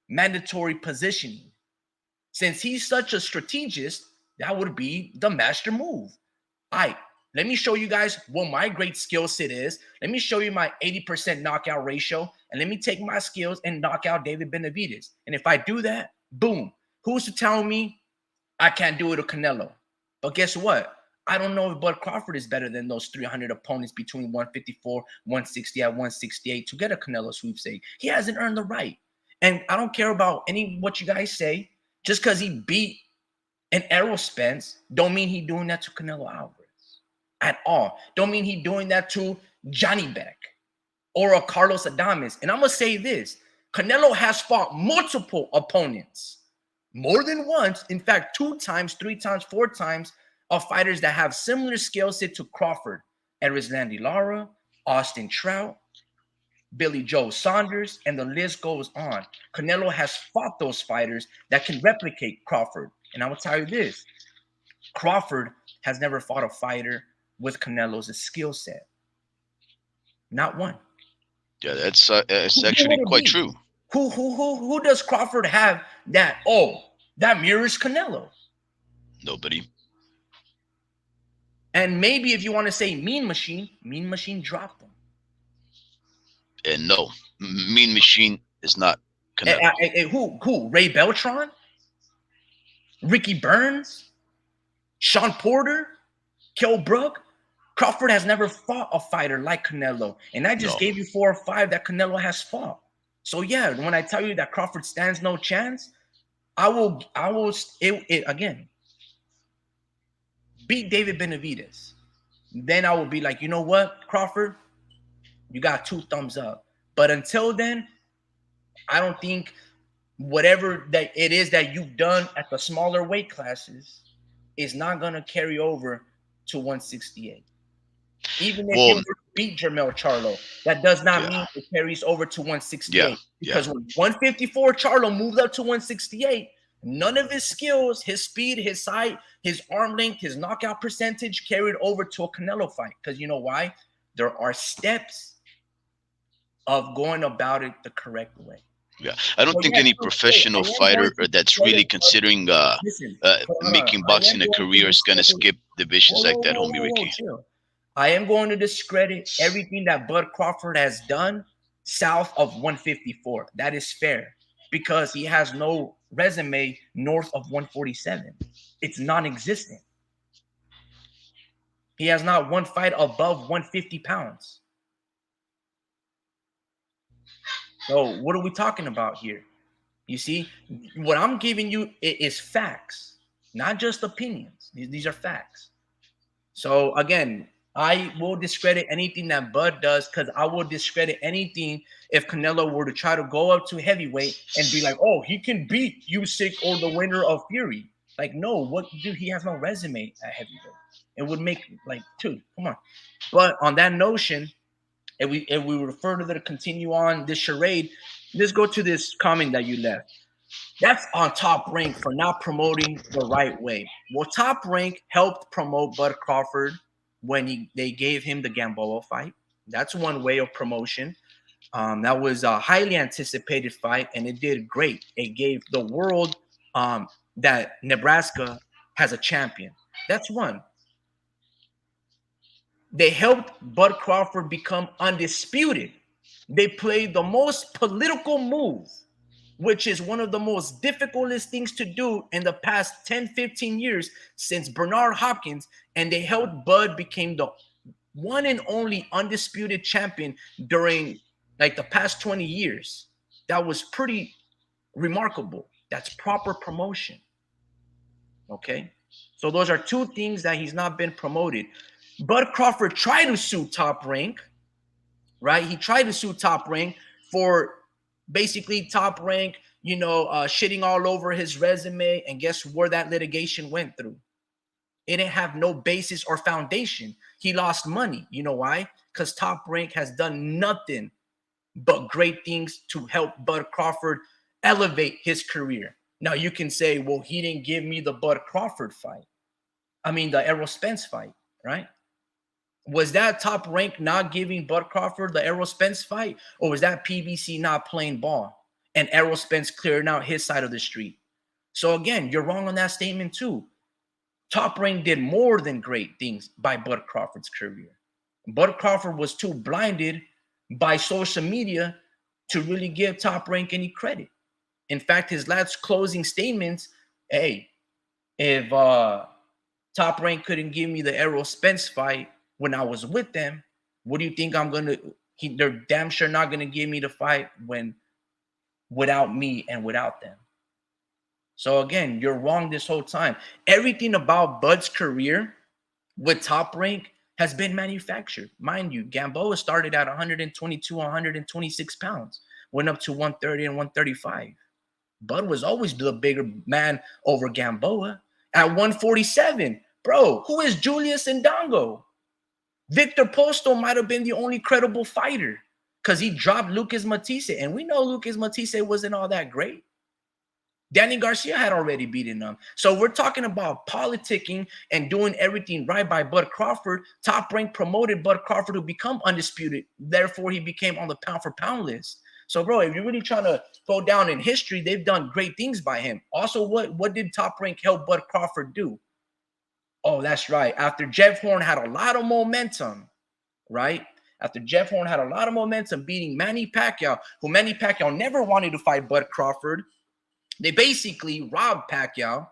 Speaker 1: mandatory positioning. Since he's such a strategist, that would be the master move. All right, let me show you guys what my great skill set is. Let me show you my 80% knockout ratio, and let me take my skills and knock out David Benavidez. And if I do that, boom, who's to tell me I can't do it to Canelo? But guess what? I don't know if Bud Crawford is better than those 300 opponents between 154, 160 at 168 to get a Canelo sweepstakes. He hasn't earned the right. And I don't care about any what you guys say. Just because he beat an Errol Spence, don't mean he doing that to Canelo Alvarez at all. Don't mean he doing that to Johnny Beck or a Carlos Adames. And I'm going to say this. Canelo has fought multiple opponents. More than once, in fact, 2 times, 3 times, 4 times, of fighters that have similar skill set to Crawford. Erislandy Lara, Austin Trout, Billy Joe Saunders, and the list goes on. Canelo has fought those fighters that can replicate Crawford. And I will tell you this, Crawford has never fought a fighter with Canelo's skill set. Not one.
Speaker 3: Yeah, that's actually quite true.
Speaker 1: Who does Crawford have that, that mirrors Canelo?
Speaker 3: Nobody.
Speaker 1: And maybe if you want to say Mean Machine dropped him.
Speaker 3: And no, Mean Machine is not Canelo.
Speaker 1: Who? Ray Beltran? Ricky Burns? Sean Porter? Kell Brook? Crawford has never fought a fighter like Canelo. And I just gave you 4 or 5 that Canelo has fought. So yeah, when I tell you that Crawford stands no chance, I will again beat David Benavidez. Then I will be like, you know what, Crawford, you got 2 thumbs up. But until then, I don't think whatever that it is that you've done at the smaller weight classes is not going to carry over to 168. Even if you beat Jermell Charlo, that does not mean it carries over to 168. Because when 154 Charlo moved up to 168, none of his skills, his speed, his height, his arm length, his knockout percentage carried over to a Canelo fight. Because you know why? There are steps of going about it the correct way.
Speaker 3: Yeah, I don't think any professional fighter that's really considering making boxing a career is going to skip divisions like that, homie Ricky.
Speaker 1: I am going to discredit everything that Bud Crawford has done south of 154. That is fair because he has no resume north of 147. It's non-existent. He has not one fight above 150 pounds. So what are we talking about here? You see, what I'm giving you is facts, not just opinions. These are facts. So again, I will discredit anything that Bud does because I will discredit anything if Canelo were to try to go up to heavyweight and be like, oh, he can beat Usyk or the winner of Fury. Like, no, dude, he has no resume at heavyweight. It would make dude, come on. But on that notion, if we were further to continue on this charade, let's go to this comment that you left. That's on Top Rank for not promoting the right way. Well, Top Rank helped promote Bud Crawford when they gave him the Gamboa fight. That's one way of promotion. That was a highly anticipated fight, and it did great. It gave the world that Nebraska has a champion. That's one. They helped Bud Crawford become undisputed. They played the most political move, which is one of the most difficultest things to do in the past 10, 15 years since Bernard Hopkins, and they helped Bud become the one and only undisputed champion during the past 20 years. That was pretty remarkable. That's proper promotion. Okay. So those are two things that he's not been promoted. Bud Crawford tried to sue Top Rank, right? He tried to sue Top Rank for basically Top Rank, shitting all over his resume. And guess where that litigation went through? It didn't have no basis or foundation. He lost money. You know why? Because Top Rank has done nothing but great things to help Bud Crawford elevate his career. Now you can say, well, he didn't give me the Bud Crawford fight. I mean, the Errol Spence fight, right? Was that Top Rank not giving Bud Crawford the Errol Spence fight? Or was that PBC not playing ball and Errol Spence clearing out his side of the street? So again, you're wrong on that statement too. Top Rank did more than great things by Bud Crawford's career. Bud Crawford was too blinded by social media to really give Top Rank any credit. In fact, his last closing statements, hey, if Top Rank couldn't give me the Errol Spence fight when I was with them, what do you think I'm gonna? They're damn sure not gonna give me the fight without me and without them. So again, you're wrong this whole time. Everything about Bud's career with Top Rank has been manufactured. Mind you, Gamboa started at 122, 126 pounds, went up to 130 and 135. Bud was always the bigger man over Gamboa. At 147, bro, who is Julius Ndongo? Victor Posto might have been the only credible fighter because he dropped Lucas Matisse. And we know Lucas Matisse wasn't all that great. Danny Garcia had already beaten him. So we're talking about politicking and doing everything right by Bud Crawford. Top Rank promoted Bud Crawford to become undisputed. Therefore, he became on the pound for pound list. So, bro, if you're really trying to go down in history, they've done great things by him. Also, what did Top Rank help Bud Crawford do? Oh, that's right. After Jeff Horn had a lot of momentum, right? After Jeff Horn had a lot of momentum beating Manny Pacquiao, who Manny Pacquiao never wanted to fight Bud Crawford, they basically robbed Pacquiao,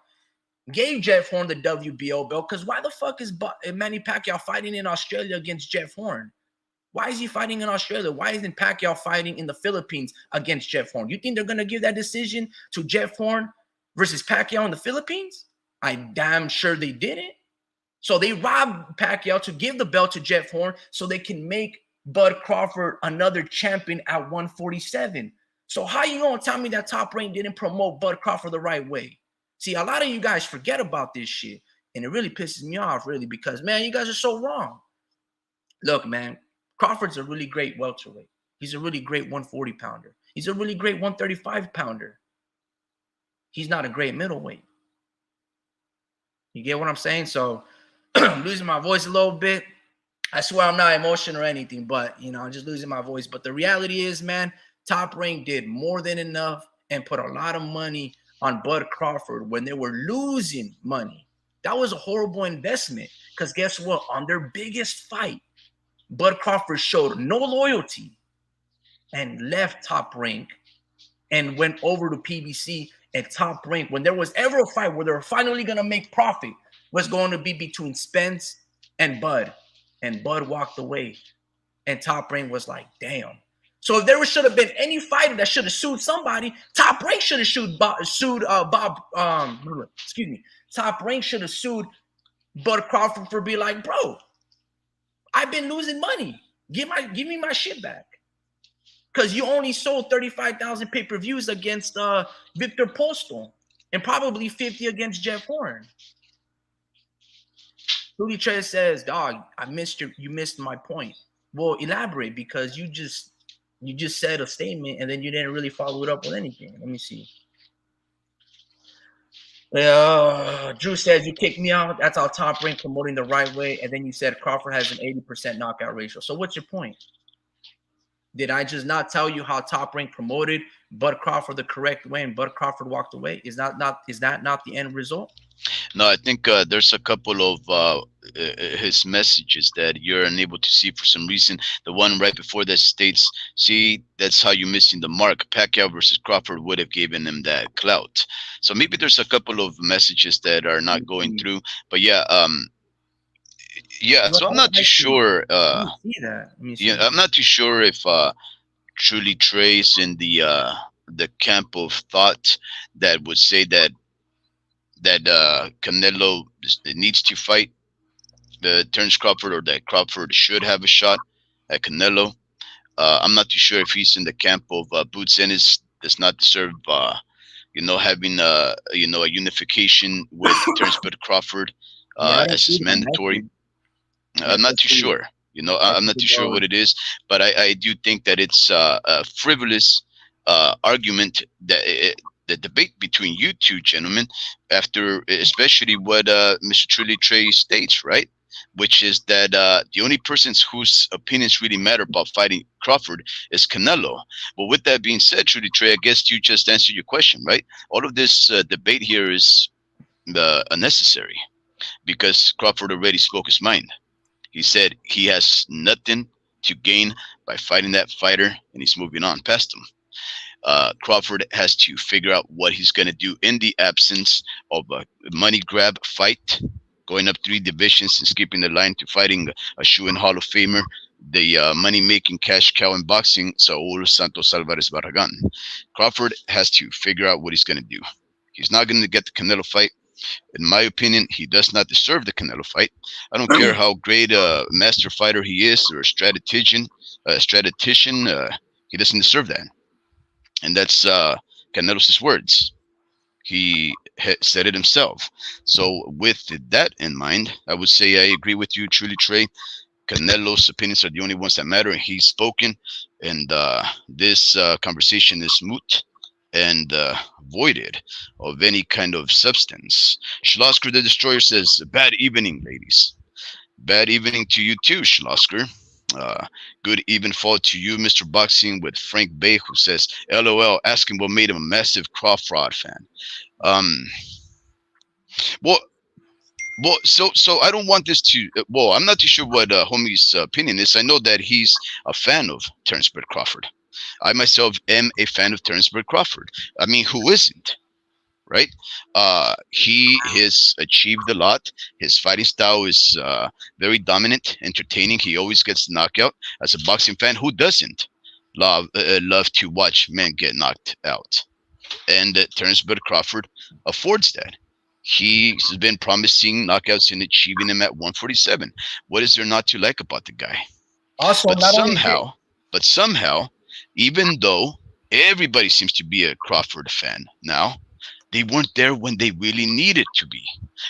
Speaker 1: gave Jeff Horn the WBO belt, because why the fuck is Manny Pacquiao fighting in Australia against Jeff Horn? Why is he fighting in Australia? Why isn't Pacquiao fighting in the Philippines against Jeff Horn? You think they're going to give that decision to Jeff Horn versus Pacquiao in the Philippines? I damn sure they didn't. So they robbed Pacquiao to give the belt to Jeff Horn so they can make Bud Crawford another champion at 147. So how you gonna tell me that Top Rank didn't promote Bud Crawford the right way? See, a lot of you guys forget about this shit, and it really pisses me off, really, because, man, you guys are so wrong. Look, man, Crawford's a really great welterweight. He's a really great 140-pounder. He's a really great 135-pounder. He's not a great middleweight. You get what I'm saying? So I'm losing my voice a little bit. I swear I'm not emotional or anything, but, I'm just losing my voice. But the reality is, man, Top Rank did more than enough and put a lot of money on Bud Crawford when they were losing money. That was a horrible investment because guess what? On their biggest fight, Bud Crawford showed no loyalty and left Top Rank and went over to PBC. And Top Rank, when there was ever a fight where they were finally going to make profit, was going to be between Spence and Bud. And Bud walked away. And Top Rank was like, damn. So if there should have been any fighter that should have sued somebody, Top Rank should have Top Rank should have sued Bud Crawford for being like, bro, I've been losing money. Give me my shit back. Because you only sold 35,000 pay-per-views against Victor Postol and probably 50 against Jeff Horn. Rudy Trey says, dog, you missed my point. Well, elaborate, because you just said a statement and then you didn't really follow it up with anything. Let me see. Drew says you kicked me out. That's our Top Rank promoting the right way. And then you said Crawford has an 80% knockout ratio. So what's your point? Did I just not tell you how Top Rank promoted Bud Crawford the correct way and Bud Crawford walked away? Is that not the end result?
Speaker 3: No, I think there's a couple of his messages that you're unable to see for some reason. The one right before that states, see, that's how you're missing the mark. Pacquiao versus Crawford would have given him that clout. So maybe there's a couple of messages that are not going through. But yeah, so I'm not too sure.
Speaker 1: Let me see that.
Speaker 3: Yeah, I'm not too sure if truly Trey's in the the camp of thought that would say that Canelo needs to fight Terence Crawford, or that Crawford should have a shot at Canelo. I'm not too sure if he's in the camp of Boots Ennis does not deserve, having a unification with Terence Bud Crawford
Speaker 1: Yeah, I don't
Speaker 3: as
Speaker 1: see
Speaker 3: is
Speaker 1: that
Speaker 3: mandatory.
Speaker 1: message.
Speaker 3: I'm
Speaker 1: Like,
Speaker 3: not
Speaker 1: let's
Speaker 3: too
Speaker 1: see.
Speaker 3: sure.
Speaker 1: Let's
Speaker 3: I'm not
Speaker 1: see
Speaker 3: too
Speaker 1: the
Speaker 3: sure what
Speaker 1: goal.
Speaker 3: it is, but I do think that it's a frivolous argument that the debate between you two gentlemen, after especially what Mr. Truly Trey states, right? Which is that the only persons whose opinions really matter about fighting Crawford is Canelo. But with that being said, Truly Trey, I guess you just answered your question, right? All of this debate here is unnecessary because Crawford already spoke his mind. He said he has nothing to gain by fighting that fighter, and he's moving on past him. Crawford has to figure out what he's going to do in the absence of a money grab fight, going up 3 divisions and skipping the line to fighting a shoe-in Hall of Famer, the money-making cash cow in boxing, Saul Santos Alvarez Barragan. Crawford has to figure out what he's going to do. He's not going to get the Canelo fight. In my opinion, he does not deserve the Canelo fight. I don't care how great a master fighter he is or a strategician. He doesn't deserve that, and that's Canelo's words. He said it himself. So, with that in mind, I would say I agree with you, truly, Trey. Canelo's opinions are the only ones that matter. He's spoken, and this conversation is moot and voided of any kind of substance. Schlosker the Destroyer says, "Bad evening, ladies. Bad evening to you too, Schlosker. Good even fall to you, Mr. Boxing, with Frank Bay, who says, LOL, asking what made him a massive Crawford fan. Um, well, so I don't want this to. Well, I'm not too sure what homie's opinion is. I know that he's a fan of Terence Bud Crawford. I myself am a fan of Terence Bud Crawford. I mean, who isn't? Right? He has achieved a lot. His fighting style is very dominant, entertaining. He always gets knockout. As a boxing fan, who doesn't love to watch men get knocked out? And Terence Bud Crawford affords that. He's been promising knockouts and achieving them at 147. What is there not to like about the guy?
Speaker 1: Also,
Speaker 3: But
Speaker 1: not only this,
Speaker 3: somehow, but somehow, even though everybody seems to be a Crawford fan now, they weren't there when they really needed to be.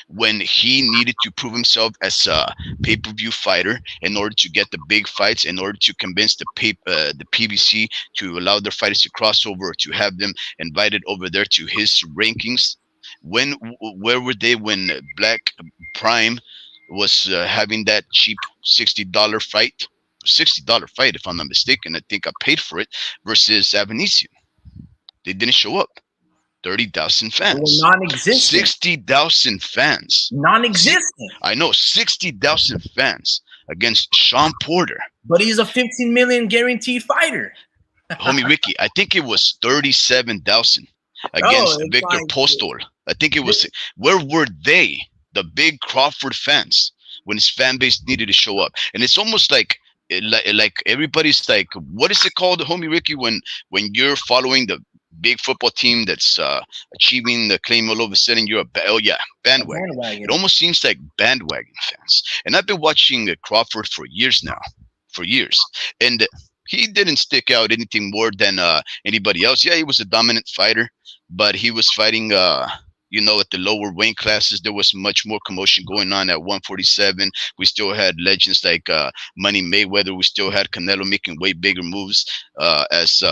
Speaker 3: When he needed to prove himself as a pay-per-view fighter in order to get the big fights, in order to convince the PBC to allow their fighters to cross over, or to have them invited over there to his rankings. Where were they when Black Prime was having that cheap $60 fight? $60 fight, if I'm not mistaken. I think I paid for it versus Avanesian. They didn't show up. 30,000
Speaker 1: they were
Speaker 3: fans,
Speaker 1: non-existent.
Speaker 3: 60,000 fans. See,
Speaker 1: Non-existent.
Speaker 3: I know 60,000 fans against Sean Porter.
Speaker 1: But he's a 15 million guaranteed fighter.
Speaker 3: Homie Ricky, I think it was 37,000
Speaker 1: Oh,
Speaker 3: against
Speaker 1: it's
Speaker 3: Victor
Speaker 1: like
Speaker 3: Postol. I think it was. Where were they, the big Crawford fans, when his fan base needed to show up? And it's almost like everybody's like, what is it called, homie Ricky, when you're following the big football team that's achieving the claim, all of a sudden you're oh yeah,
Speaker 1: a
Speaker 3: bandwagon. It
Speaker 1: bandwagon.
Speaker 3: almost seems like bandwagon fans. And I've been watching Crawford for years now, for years, and he didn't stick out anything more than anybody else. Yeah, he was a dominant fighter, but he was fighting at the lower weight classes. There was much more commotion going on at 147. We still had legends like Money Mayweather. We still had Canelo making way bigger moves as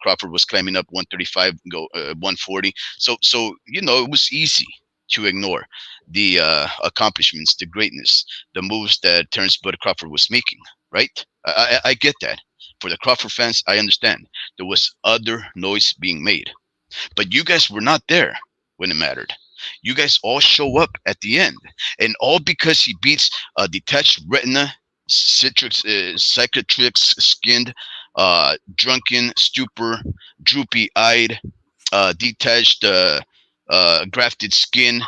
Speaker 3: Crawford was climbing up 135, go 140. So it was easy to ignore the accomplishments, the greatness, the moves that Terence Bud Crawford was making. Right? I get that. For the Crawford fans, I understand there was other noise being made, but you guys were not there when it mattered. You guys all show up at the end, and all because he beats a detached retina, cicatrix skinned, drunken, stupor, droopy eyed, detached, grafted skin,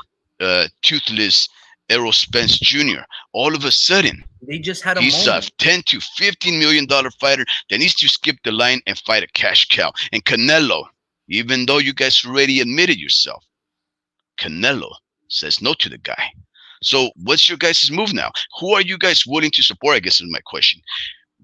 Speaker 3: toothless, Errol Spence Jr. All of a sudden,
Speaker 1: They just had a
Speaker 3: he's a
Speaker 1: moment.
Speaker 3: 10 to $15 million fighter that needs to skip the line and fight a cash cow. And Canelo, even though you guys already admitted yourself, Canelo says no to the guy. So what's your guys' move now? Who are you guys willing to support? I guess is my question.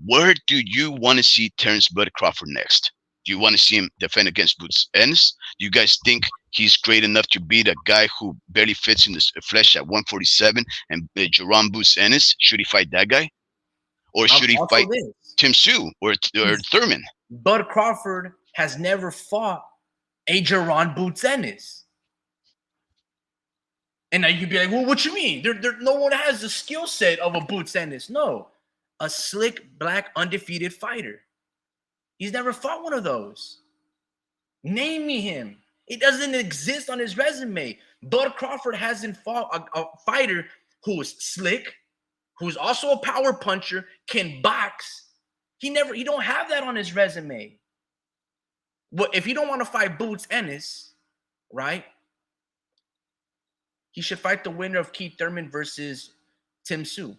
Speaker 3: Where do you want to see Terrence Bud Crawford next? Do you want to see him defend against Boots Ennis? Do you guys think he's great enough to beat a guy who barely fits in the flesh at 147 and Jerome Boots Ennis? Should he fight that guy? Or should he
Speaker 1: Also,
Speaker 3: fight
Speaker 1: this
Speaker 3: Tim Sue or
Speaker 1: he's
Speaker 3: Thurman?
Speaker 1: Bud Crawford has never fought a Jaron Boots Ennis. And now you'd be like, well, what you mean? No one has the skill set of a Boots Ennis. No, a slick, black, undefeated fighter. He's never fought one of those. Name me him. It doesn't exist on his resume. Bud Crawford hasn't fought a fighter who is slick, who's also a power puncher, can box. He don't have that on his resume. Well, if you don't want to fight Boots Ennis, right? He should fight the winner of Keith Thurman versus Tim Sue.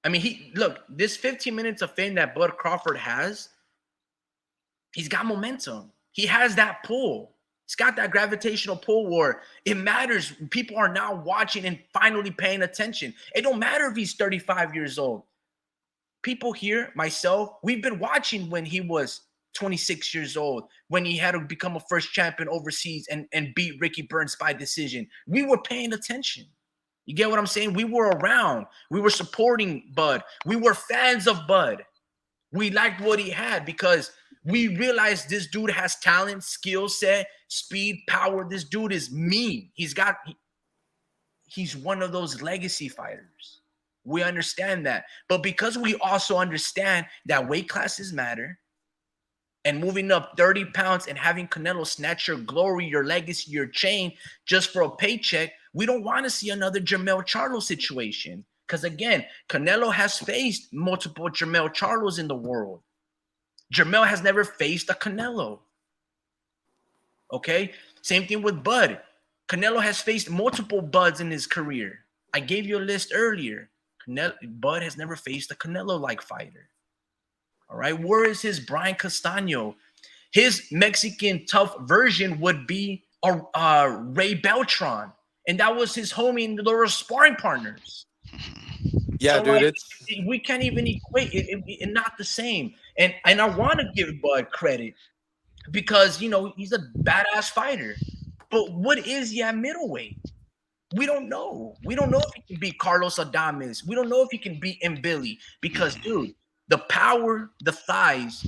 Speaker 1: I mean, this 15 minutes of fame that Bud Crawford has, he's got momentum. He has that pull. He's got that gravitational pull where it matters. People are now watching and finally paying attention. It don't matter if he's 35 years old. People here, myself, we've been watching when he was 26 years old, when he had to become a first champion overseas and beat Ricky Burns by decision. We were paying attention. You get what I'm saying? We were around. We were supporting Bud. We were fans of Bud. We liked what he had because we realized this dude has talent, skill set, speed, power. This dude is mean. He's one of those legacy fighters. We understand that. But because we also understand that weight classes matter, and moving up 30 pounds and having Canelo snatch your glory, your legacy, your chain just for a paycheck, we don't want to see another Jermell Charlo situation. Because again, Canelo has faced multiple Jermell Charlos in the world. Jermell has never faced a Canelo. Okay? Same thing with Bud. Canelo has faced multiple Buds in his career. I gave you a list earlier. Bud has never faced a Canelo-like fighter. All right, where is his Brian Castano? His Mexican tough version would be Ray Beltran, and that was his homie, and they were sparring partners.
Speaker 2: Yeah,
Speaker 1: So,
Speaker 2: dude,
Speaker 1: like,
Speaker 2: it's
Speaker 1: we can't even equate it. It's not the same. And I want to give Bud credit because he's a badass fighter. But what is he at middleweight? We don't know. We don't know if he can beat Carlos Adames. We don't know if he can beat Billy because, dude, the power, the thighs.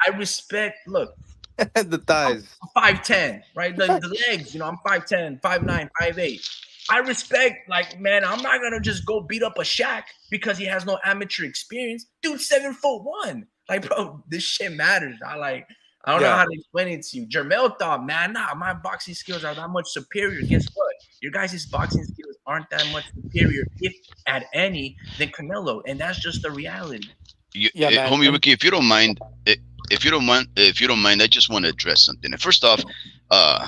Speaker 1: I respect. Look,
Speaker 2: the thighs.
Speaker 1: I'm 5'10", right? The legs, I'm 5'10", 5'9", 5'8". I respect, like, man, I'm not gonna just go beat up a Shaq because he has no amateur experience. Dude, 7'1". Like, bro, this shit matters. I don't know how to explain it to you. Jermell thought, man, nah, my boxing skills are that much superior. Guess what? Your guys' boxing skills aren't that much superior, if at any, than Canelo, and that's just the reality.
Speaker 2: Man.
Speaker 3: Homie Ricky, if you don't mind, I just want to address something. And first off,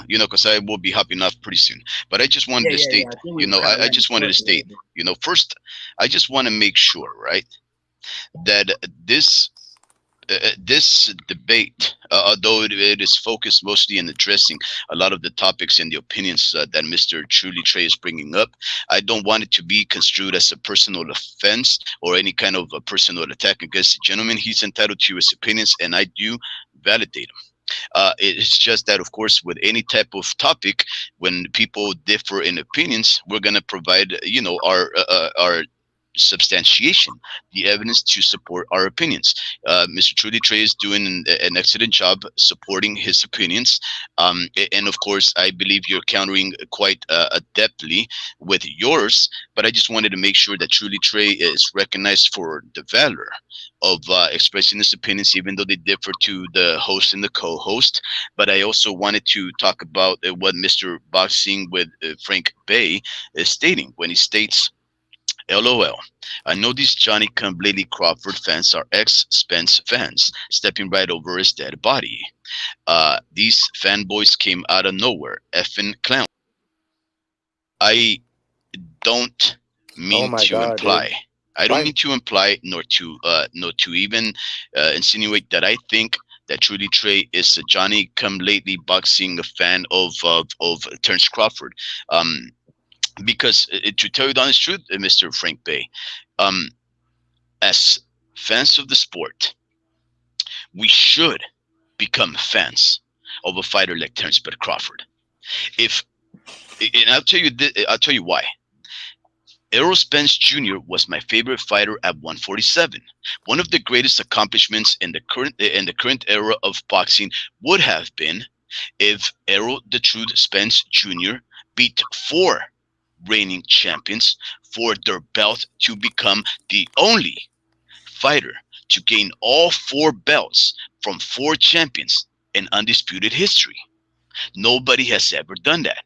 Speaker 3: because I will be hopping off pretty soon. But I just wanted to state, I just wanted to state, first, I just want to make sure, right, that this debate, although it is focused mostly in addressing a lot of the topics and the opinions that Mr. Truly Trey is bringing up, I don't want it to be construed as a personal offense or any kind of a personal attack against the gentleman. He's entitled to his opinions, and I do validate them. It's just that, of course, with any type of topic, when people differ in opinions, we're going to provide, our substantiation, the evidence to support our opinions. Mr. Trudy Trey is doing an excellent job supporting his opinions. And of course, I believe you're countering quite adeptly with yours, but I just wanted to make sure that Trudy Trey is recognized for the valor of expressing his opinions, even though they differ to the host and the co-host. But I also wanted to talk about what Mr. Boxing with Frank Bay is stating when he states, LOL. I know these Johnny Come Lately Crawford fans are ex-Spence fans, stepping right over his dead body. These fanboys came out of nowhere, effing clown. I don't
Speaker 2: Oh
Speaker 3: mean
Speaker 2: my
Speaker 3: to
Speaker 2: god, dude.
Speaker 3: imply. I don't
Speaker 2: Why?
Speaker 3: mean to imply nor to even insinuate that I think that Trudy Trey is a Johnny come lately boxing fan of Terence Crawford. Um, because to tell you the honest truth, Mr. Frank Bay, um, as fans of the sport, we should become fans of a fighter like Terence Bud Crawford. If and I'll tell you why. Errol Spence Jr. was my favorite fighter at 147. One of the greatest accomplishments in the current era of boxing would have been if Errol the Truth Spence Jr. beat four reigning champions for their belt to become the only fighter to gain all four belts from four champions in undisputed history. Nobody has ever done that.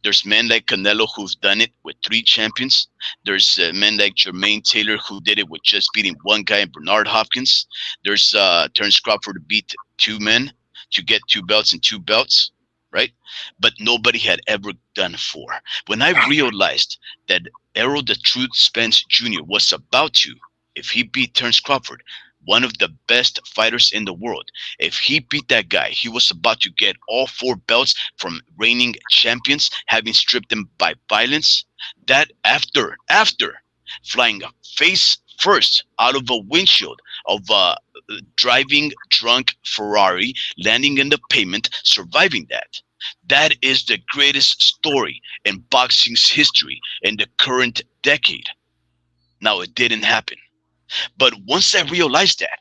Speaker 3: There's men like Canelo who've done it with three champions. There's men like Jermaine Taylor who did it with just beating one guy, Bernard Hopkins. There's Terence Crawford who beat two men to get two belts and two belts, right? But nobody had ever done four. When I realized that Errol the Truth Spence Jr. was about to, if he beat Terence Crawford, one of the best fighters in the world, if he beat that guy, he was about to get all four belts from reigning champions, having stripped them by violence. That after flying face first out of a windshield of a driving drunk Ferrari, landing in the pavement, surviving that. That is the greatest story in boxing's history in the current decade. Now, it didn't happen. But once I realized that,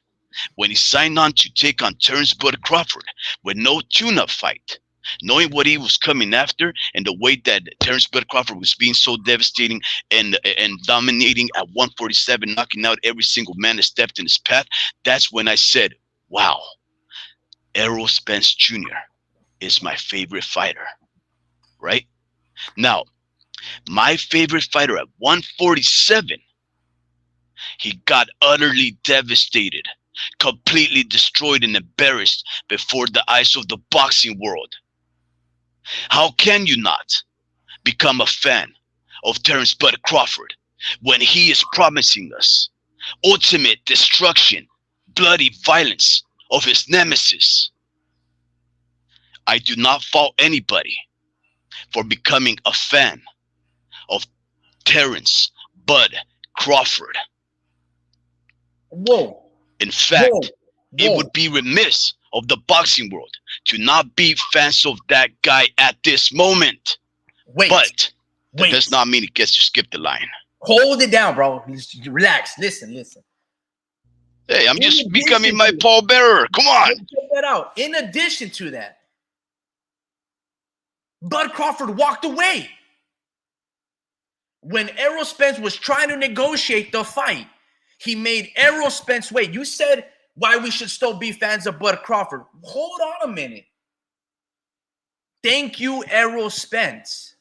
Speaker 3: when he signed on to take on Terence Bud Crawford with no tune-up fight, knowing what he was coming after and the way that Terence Bud Crawford was being so devastating and dominating at 147, knocking out every single man that stepped in his path, that's when I said, wow, Errol Spence Jr. is my favorite fighter, right? Now, my favorite fighter at 147, he got utterly devastated, completely destroyed and embarrassed before the eyes of the boxing world. How can you not become a fan of Terence Bud Crawford when he is promising us ultimate destruction, bloody violence of his nemesis? I do not fault anybody for becoming a fan of Terence Bud Crawford.
Speaker 1: Whoa,
Speaker 3: In
Speaker 1: whoa,
Speaker 3: fact, it
Speaker 1: whoa.
Speaker 3: would be remiss of the boxing world to not be fans of that guy at this moment.
Speaker 1: Wait,
Speaker 3: But that
Speaker 1: wait.
Speaker 3: does not mean he gets to skip the line.
Speaker 1: Hold it down, bro. Relax. Listen.
Speaker 3: Hey, I'm
Speaker 1: In
Speaker 3: just becoming
Speaker 1: addition
Speaker 3: my
Speaker 1: to
Speaker 3: pallbearer. Come on.
Speaker 1: check that out. In addition to that, Bud Crawford walked away when Errol Spence was trying to negotiate the fight. He made Errol Spence wait. You said why we should still be fans of Bud Crawford. Hold on a minute. Thank you, Errol Spence.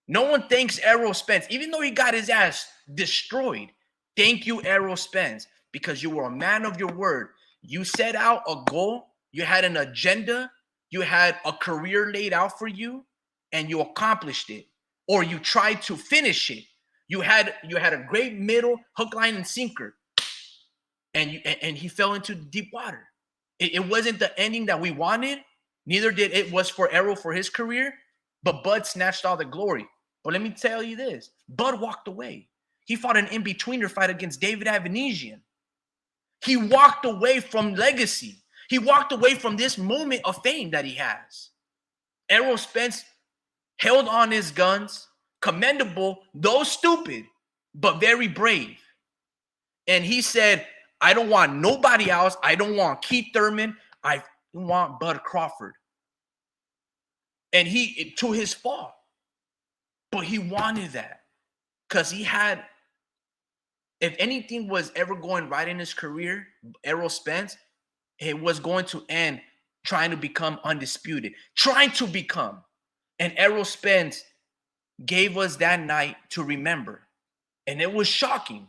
Speaker 1: No one thanks Errol Spence, even though he got his ass destroyed. Thank you, Errol Spence, because you were a man of your word. You set out a goal, you had an agenda, you had a career laid out for you, and you accomplished it, or you tried to finish it. You had a great middle, hook, line, and sinker, and he fell into deep water. It wasn't the ending that we wanted. Neither did it was for Errol for his career, but Bud snatched all the glory. But let me tell you this: Bud walked away. He fought an in-betweener fight against David Avanesian. He walked away from legacy. He walked away from this moment of fame that he has. Errol Spence held on his guns, commendable, though stupid, but very brave. And he said, I don't want nobody else. I don't want Keith Thurman. I want Bud Crawford. And he, to his fault, but he wanted that because he had, if anything was ever going right in his career, Errol Spence, it was going to end trying to become undisputed, trying to become. And Errol Spence gave us that night to remember. And it was shocking.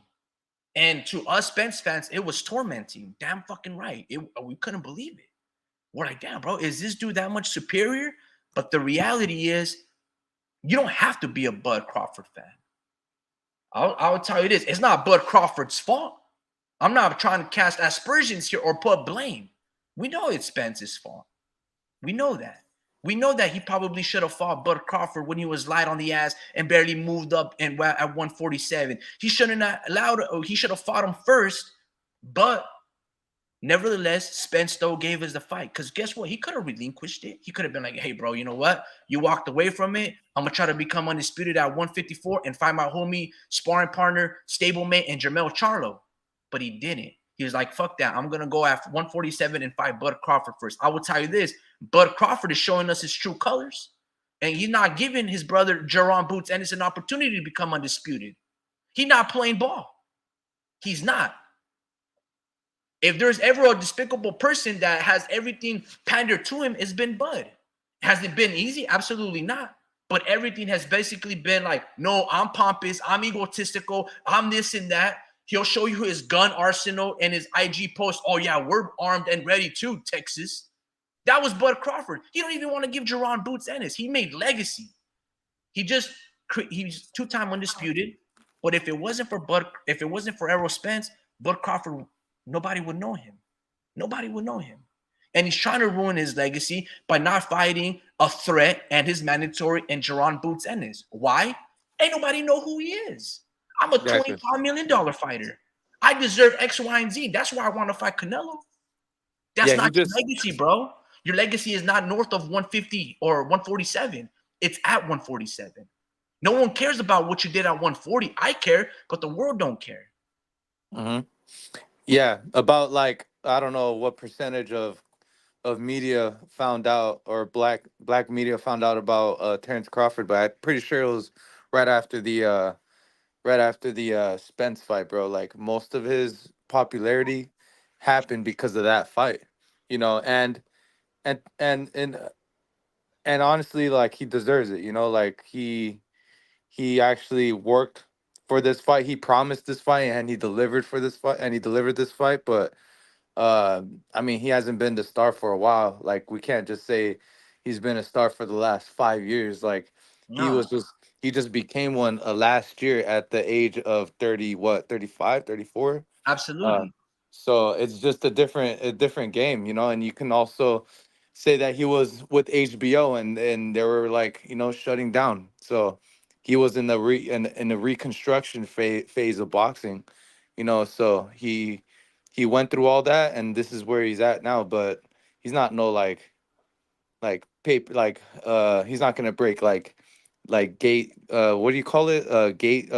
Speaker 1: And to us Spence fans, it was tormenting. Damn fucking right. We couldn't believe it. We're like, damn, bro, is this dude that much superior? But the reality is, you don't have to be a Bud Crawford fan. I'll tell you this: it's not Bud Crawford's fault. I'm not trying to cast aspersions here or put blame. We know it's Spence's fault. We know that. We know that he probably should have fought Bud Crawford when he was light on the ass and barely moved up and at 147. He shouldn't have allowed it, or he should have fought him first. But nevertheless, Spence though gave us the fight. Because guess what? He could have relinquished it. He could have been like, hey, bro, you know what? You walked away from it. I'm going to try to become undisputed at 154 and find my homie, sparring partner, stablemate, and Jermell Charlo. But he didn't. He was like, fuck that. I'm going to go after 147 and fight Bud Crawford first. I will tell you this. Bud Crawford is showing us his true colors. And he's not giving his brother, Jerron Boots Ennis, an opportunity to become undisputed. He's not playing ball. He's not. If there's ever a despicable person that has everything pandered to him, it's been Bud. Has it been easy? Absolutely not. But everything has basically been like, no, I'm pompous, I'm egotistical, I'm this and that. He'll show you his gun arsenal and his IG post. Oh, yeah, we're armed and ready too, Texas. That was Bud Crawford. He don't even want to give Jerron Boots Ennis. He made legacy. He's two-time undisputed. But if it wasn't for Errol Spence, Bud Crawford, nobody would know him. Nobody would know him. And he's trying to ruin his legacy by not fighting a threat and his mandatory and Jerron Boots Ennis. Why? Ain't nobody know who he is. I'm a $25 million fighter. I deserve X, Y, and Z. That's why I want to fight Canelo. That's not your legacy, bro. Your legacy is not north of 150 or 147. It's at 147. No one cares about what you did at 140. I care, but the world don't care.
Speaker 2: Mm-hmm. Yeah, about like I don't know what percentage of media found out, or black media found out about Terrence Crawford, but I'm pretty sure it was right after the Spence fight, bro. Like most of his popularity happened because of that fight, you know, and and and and honestly, like he deserves it, you know, like he actually worked for this fight. He promised this fight and he delivered for this fight, and he delivered this fight, but I mean, he hasn't been the star for a while. Like, we can't just say he's been a star for the last 5 years. Like, he
Speaker 1: No,
Speaker 2: was just he just became one last year at the age of 30, what, 35, 34. Uh,
Speaker 1: absolutely.
Speaker 2: so it's just a different game, you know. And you can also say that he was with HBO, and they were like, shutting down. So he was in the reconstruction phase of boxing, So he went through all that, and this is where he's at now. But he's not no like paper, like he's not gonna break like gate, what do you call it, gate,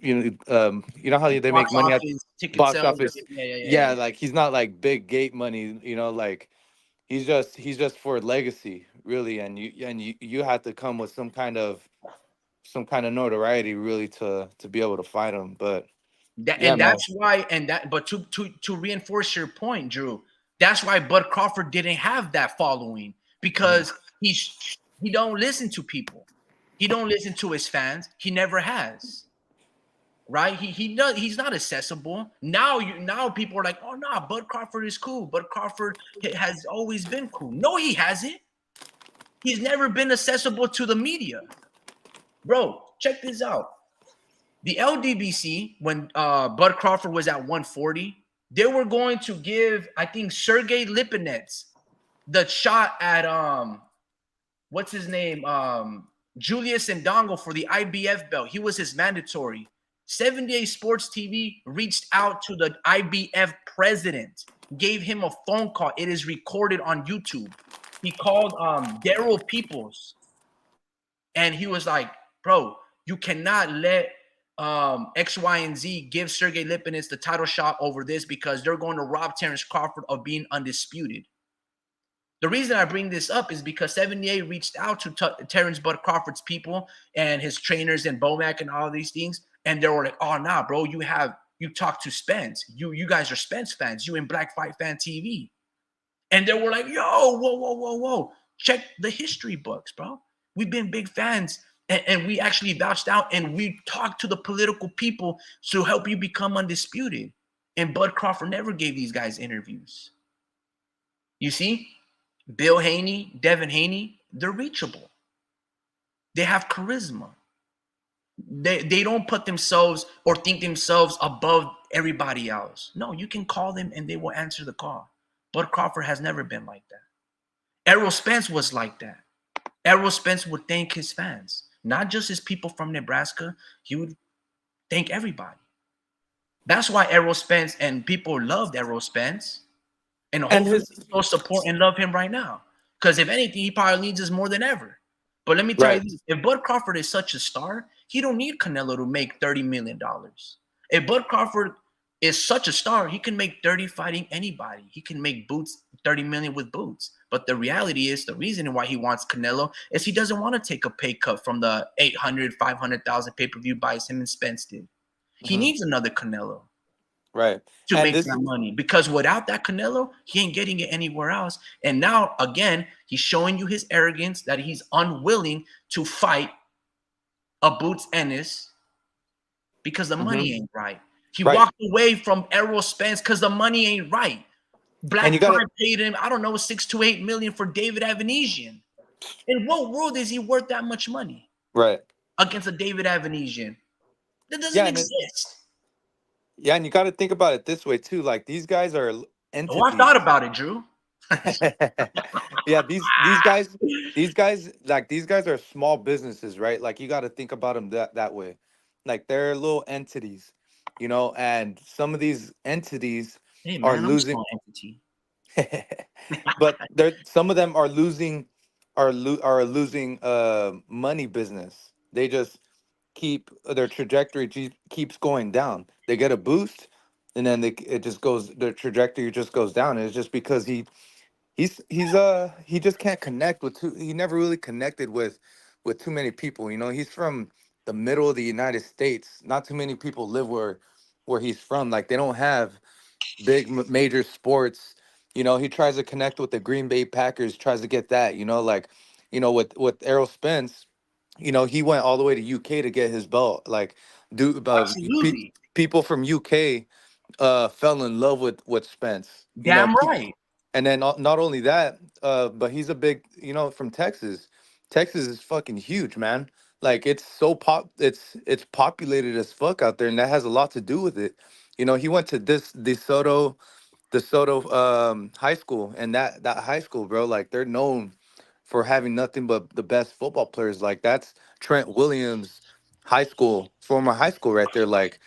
Speaker 2: you know how they make
Speaker 1: Box
Speaker 2: money at
Speaker 1: office, ticket
Speaker 2: box
Speaker 1: sales.
Speaker 2: office.
Speaker 1: Yeah.
Speaker 2: Yeah, like he's not like big gate money, like he's just for legacy, really. And you have to come with some kind of notoriety, really, to be able to fight him. But
Speaker 1: That,
Speaker 2: yeah,
Speaker 1: and
Speaker 2: man.
Speaker 1: that's why, but to reinforce your point, Drew, that's why Bud Crawford didn't have that following,
Speaker 2: Mhm.
Speaker 1: because he don't listen to people. He don't listen to his fans. He never has. Right? He's not accessible. Now people are like, oh no, Bud Crawford is cool. Bud Crawford has always been cool. No, he hasn't. He's never been accessible to the media. Bro, check this out. The LDBC, when Bud Crawford was at 140, they were going to give, I think, Sergey Lipinets the shot at what's his name? Julius Ndongo for the IBF belt. He was his mandatory. 78 Sports TV reached out to the IBF president, gave him a phone call. It is recorded on YouTube. He called Daryl Peoples, and he was like, bro, you cannot let X, Y, and Z give Sergey Lipinets the title shot over this, because they're going to rob Terrence Crawford of being undisputed. The reason I bring this up is because 78 reached out to Terrence Bud Crawford's people and his trainers and Bomac and all these things, and they were like, oh, nah, bro, you talk to Spence. You guys are Spence fans. You in Black Fight Fan TV. And they were like, yo, whoa. Check the history books, bro. We've been big fans, and we actually vouched out, and we talked to the political people to help you become undisputed. And Bud Crawford never gave these guys interviews. You see, Bill Haney, Devin Haney, they're reachable. They have charisma. They don't put themselves or think themselves above everybody else. No, you can call them and they will answer the call. Bud Crawford has never been like that. Errol Spence was like that. Errol Spence would thank his fans, not just his people from Nebraska. He would thank everybody. That's why Errol Spence and people loved Errol Spence, and
Speaker 2: And
Speaker 1: hopefully
Speaker 2: his
Speaker 1: they still support and love him right now. Because if anything, he probably needs us more than ever. But let me tell you
Speaker 2: right.
Speaker 1: this: if Bud Crawford is such a star, he don't need Canelo to make $30 million. If Bud Crawford is such a star, he can make 30 fighting anybody. He can make Boots 30 million with Boots. But the reality is, the reason why he wants Canelo is he doesn't want to take a pay cut from the 800, 500,000 pay-per-view buys him and Spence did. He
Speaker 2: Mhm.
Speaker 1: needs another Canelo
Speaker 2: Right.
Speaker 1: to
Speaker 2: And
Speaker 1: make
Speaker 2: this
Speaker 1: that money, because without that Canelo, he ain't getting it anywhere else. And now again, he's showing you his arrogance that he's unwilling to fight a Boots Ennis because the
Speaker 2: mhm.
Speaker 1: money ain't right. He
Speaker 2: Right.
Speaker 1: walked away from Errol Spence because the money ain't right.
Speaker 2: And you
Speaker 1: Black
Speaker 2: gotta
Speaker 1: Pride paid him, I don't know, 6 to 8 million for David Avanesian. In what world is he worth that much money
Speaker 2: right.
Speaker 1: against a David Avanesian? That doesn't
Speaker 2: Yeah, and
Speaker 1: exist.
Speaker 2: yeah, and you gotta think about it this way too. Like these guys are
Speaker 1: Oh, I thought
Speaker 2: entities.
Speaker 1: about it, Drew.
Speaker 2: Yeah, these guys are small businesses, right? Like you got to think about them that way. Like they're little entities, and some of these entities
Speaker 1: Hey
Speaker 2: are
Speaker 1: man, I'm a
Speaker 2: losing.
Speaker 1: small entity.
Speaker 2: But some of them are losing, are losing money business. They just keep their trajectory keeps going down. They get a boost, and then it just goes, their trajectory just goes down, and it's just because he just can't connect with too, he never really connected with too many people. He's from the middle of the United States. Not too many people live where he's from. Like they don't have big major sports. He tries to connect with the Green Bay Packers, tries to get that, like, with Errol Spence, he went all the way to UK to get his belt. Like, dude,
Speaker 1: Absolutely.
Speaker 2: people from UK fell in love with Spence.
Speaker 1: Damn right.
Speaker 2: And then not only that, but he's a big, from Texas. Texas is fucking huge, man. Like it's so it's populated as fuck out there, and that has a lot to do with it. He went to this DeSoto high school, and that high school, bro, like they're known for having nothing but the best football players. Like that's Trent Williams high school, former high school right there. Like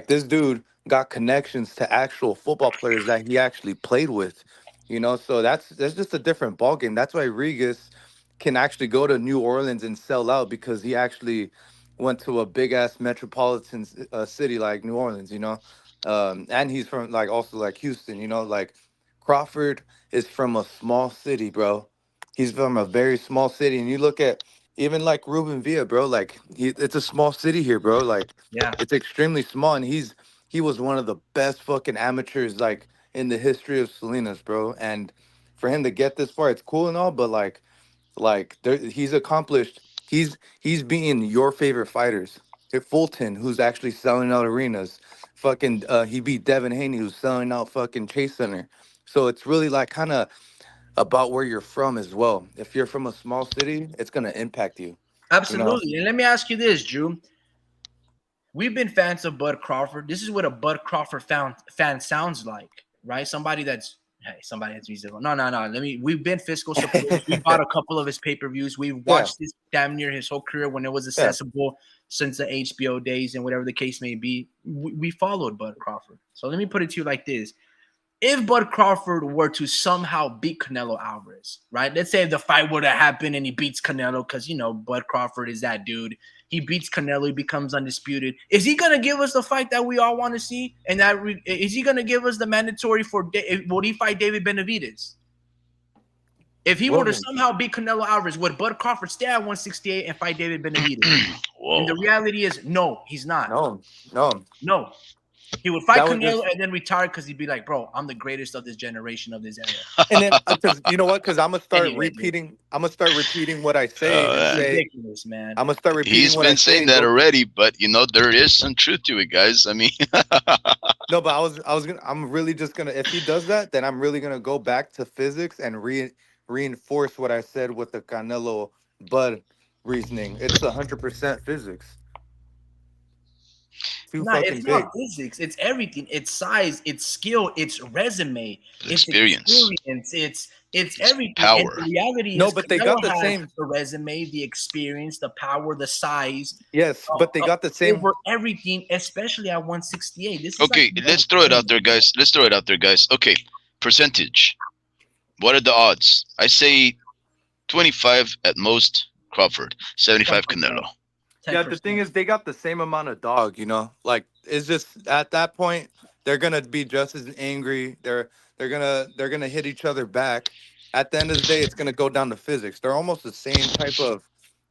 Speaker 2: this dude got connections to actual football players that he actually played with. So that's just a different ballgame. That's why Regis can actually go to New Orleans and sell out, because he actually went to a big ass metropolitan city like New Orleans. And he's from like also like Houston. Like Crawford is from a small city, bro. He's from a very small city, and you look at even like Ruben Villa, bro. Like it's a small city here, bro. Like
Speaker 1: Yeah.
Speaker 2: it's extremely small, and he was one of the best fucking amateurs like in the history of Salinas, bro. And for him to get this far, it's cool and all, but he's accomplished. He's beating your favorite fighters. Hit Fulton, who's actually selling out arenas. Fucking, he beat Devin Haney, who's selling out fucking Chase Center. So it's really like kind of about where you're from as well. If you're from a small city, it's gonna impact you. You know.
Speaker 1: Absolutely. And let me ask you this, Drew. We've been fans of Bud Crawford. This is what a Bud Crawford fan sounds like, right? Somebody that's reasonable. No, no, no. We've been fiscal supporters. We bought a couple of his pay-per-views. We've
Speaker 2: Yeah,
Speaker 1: watched this damn near his whole career when it was
Speaker 2: yeah.
Speaker 1: accessible since the HBO days and whatever the case may be. We followed Bud Crawford. So let me put it to you like this. If Bud Crawford were to somehow beat Canelo Alvarez, right? Let's say the fight were to happen and he beats Canelo, because Bud Crawford is that dude. He beats Canelo, he becomes undisputed. Is he gonna give us the fight that we all want to see? And is he gonna give us the mandatory for? Would he fight David Benavidez? If he
Speaker 2: What
Speaker 1: were
Speaker 2: do
Speaker 1: to
Speaker 2: you mean?
Speaker 1: somehow beat Canelo Alvarez, would Bud Crawford stay at 168 and fight David Benavidez? And
Speaker 3: Whoa.
Speaker 1: the reality is, no, he's not.
Speaker 2: No, no.
Speaker 1: No, he would fight
Speaker 2: That would
Speaker 1: Canelo
Speaker 2: just
Speaker 1: and then retire because he'd be like, bro, I'm the greatest of this generation of this era.
Speaker 2: and then because you know what? Because I'm gonna start
Speaker 1: Anyway, dude,
Speaker 2: repeating. I'm gonna start repeating what I say and
Speaker 1: it's
Speaker 3: Man.
Speaker 2: say.
Speaker 1: ridiculous, man.
Speaker 2: I'm gonna start repeating
Speaker 3: He's
Speaker 2: what I
Speaker 3: been
Speaker 2: say
Speaker 3: saying
Speaker 2: and
Speaker 3: that
Speaker 2: go.
Speaker 3: already, but there is some truth to it, guys. I mean,
Speaker 2: No, but I'm really just gonna. If he does that, then I'm really gonna go back to physics and reinforce what I said with the Canelo Bud reasoning. It's 100% physics. too
Speaker 1: Nah,
Speaker 2: fucking
Speaker 1: it's not
Speaker 2: big.
Speaker 1: physics. It's everything. It's size. It's skill. It's resume. It's
Speaker 3: Experience.
Speaker 1: experience. It's
Speaker 3: It's
Speaker 1: everything. And
Speaker 3: power.
Speaker 1: the reality
Speaker 2: No,
Speaker 1: is,
Speaker 2: but they got
Speaker 1: Canelo
Speaker 2: the
Speaker 1: has
Speaker 2: same.
Speaker 1: the resume, the experience, the power, the size,
Speaker 2: Yes, but they
Speaker 1: uh,
Speaker 2: got the same.
Speaker 1: over everything, especially at 168. This is like
Speaker 3: Okay,
Speaker 1: the
Speaker 3: let's
Speaker 1: most
Speaker 3: throw it out
Speaker 1: thing.
Speaker 3: there, guys. Let's throw it out there, guys. Okay, percentage. What are the odds? I say 25 at most Crawford, 75
Speaker 1: 10%.
Speaker 3: Canelo.
Speaker 2: Yeah, the thing
Speaker 1: 10%.
Speaker 2: is, they got the same amount of dog. You know, like it's just at that point they're gonna be just as angry. They're gonna hit each other back. At the end of the day, it's gonna go down to physics. They're almost the same type of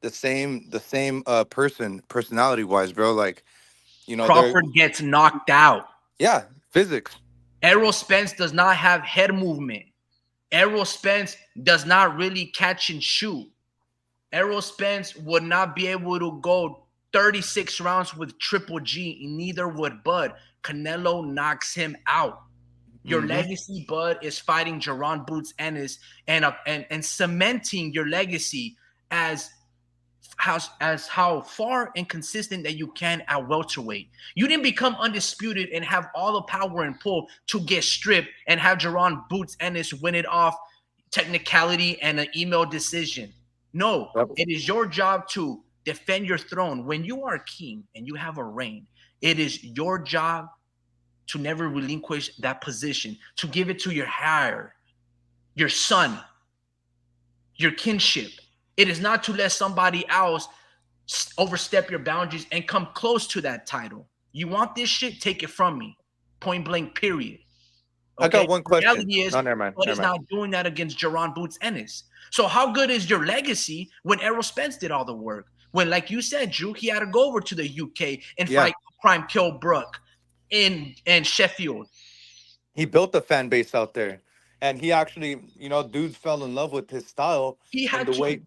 Speaker 2: the same personality wise, bro. Like they're
Speaker 1: Crawford gets knocked out.
Speaker 2: yeah, physics.
Speaker 1: Errol Spence does not have head movement. Errol Spence does not really catch and shoot. Errol Spence would not be able to go 36 rounds with Triple G, and neither would Bud. Canelo knocks him out. Your
Speaker 2: Mm-hmm.
Speaker 1: legacy, Bud, is fighting Jaron Boots Ennis and cementing your legacy as how far and consistent that you can at welterweight. You didn't become undisputed and have all the power and pull to get stripped and have Jaron Boots Ennis win it off technicality and an email decision. No,
Speaker 2: Yep.
Speaker 1: it is your job to defend your throne. When you are king and you have a reign, it is your job to never relinquish that position, to give it to your heir, your son, your kinship. It is not to let somebody else overstep your boundaries and come close to that title. You want this shit? Take it from me. Point blank, period.
Speaker 2: I
Speaker 1: Okay.
Speaker 2: got one
Speaker 1: The
Speaker 2: question.
Speaker 1: reality is,
Speaker 2: No, never mind.
Speaker 1: Bud
Speaker 2: Never
Speaker 1: is
Speaker 2: mind.
Speaker 1: not doing that against Jaron Boots Ennis. So how good is your legacy when Errol Spence did all the work? When, like you said, Drew, he had to go over to the UK and
Speaker 2: Yeah.
Speaker 1: fight Prime Kill Brook in Sheffield.
Speaker 2: He built a fan base out there, and he actually, dudes fell in love with his style
Speaker 1: He
Speaker 2: and
Speaker 1: had
Speaker 2: the
Speaker 1: to.
Speaker 2: way.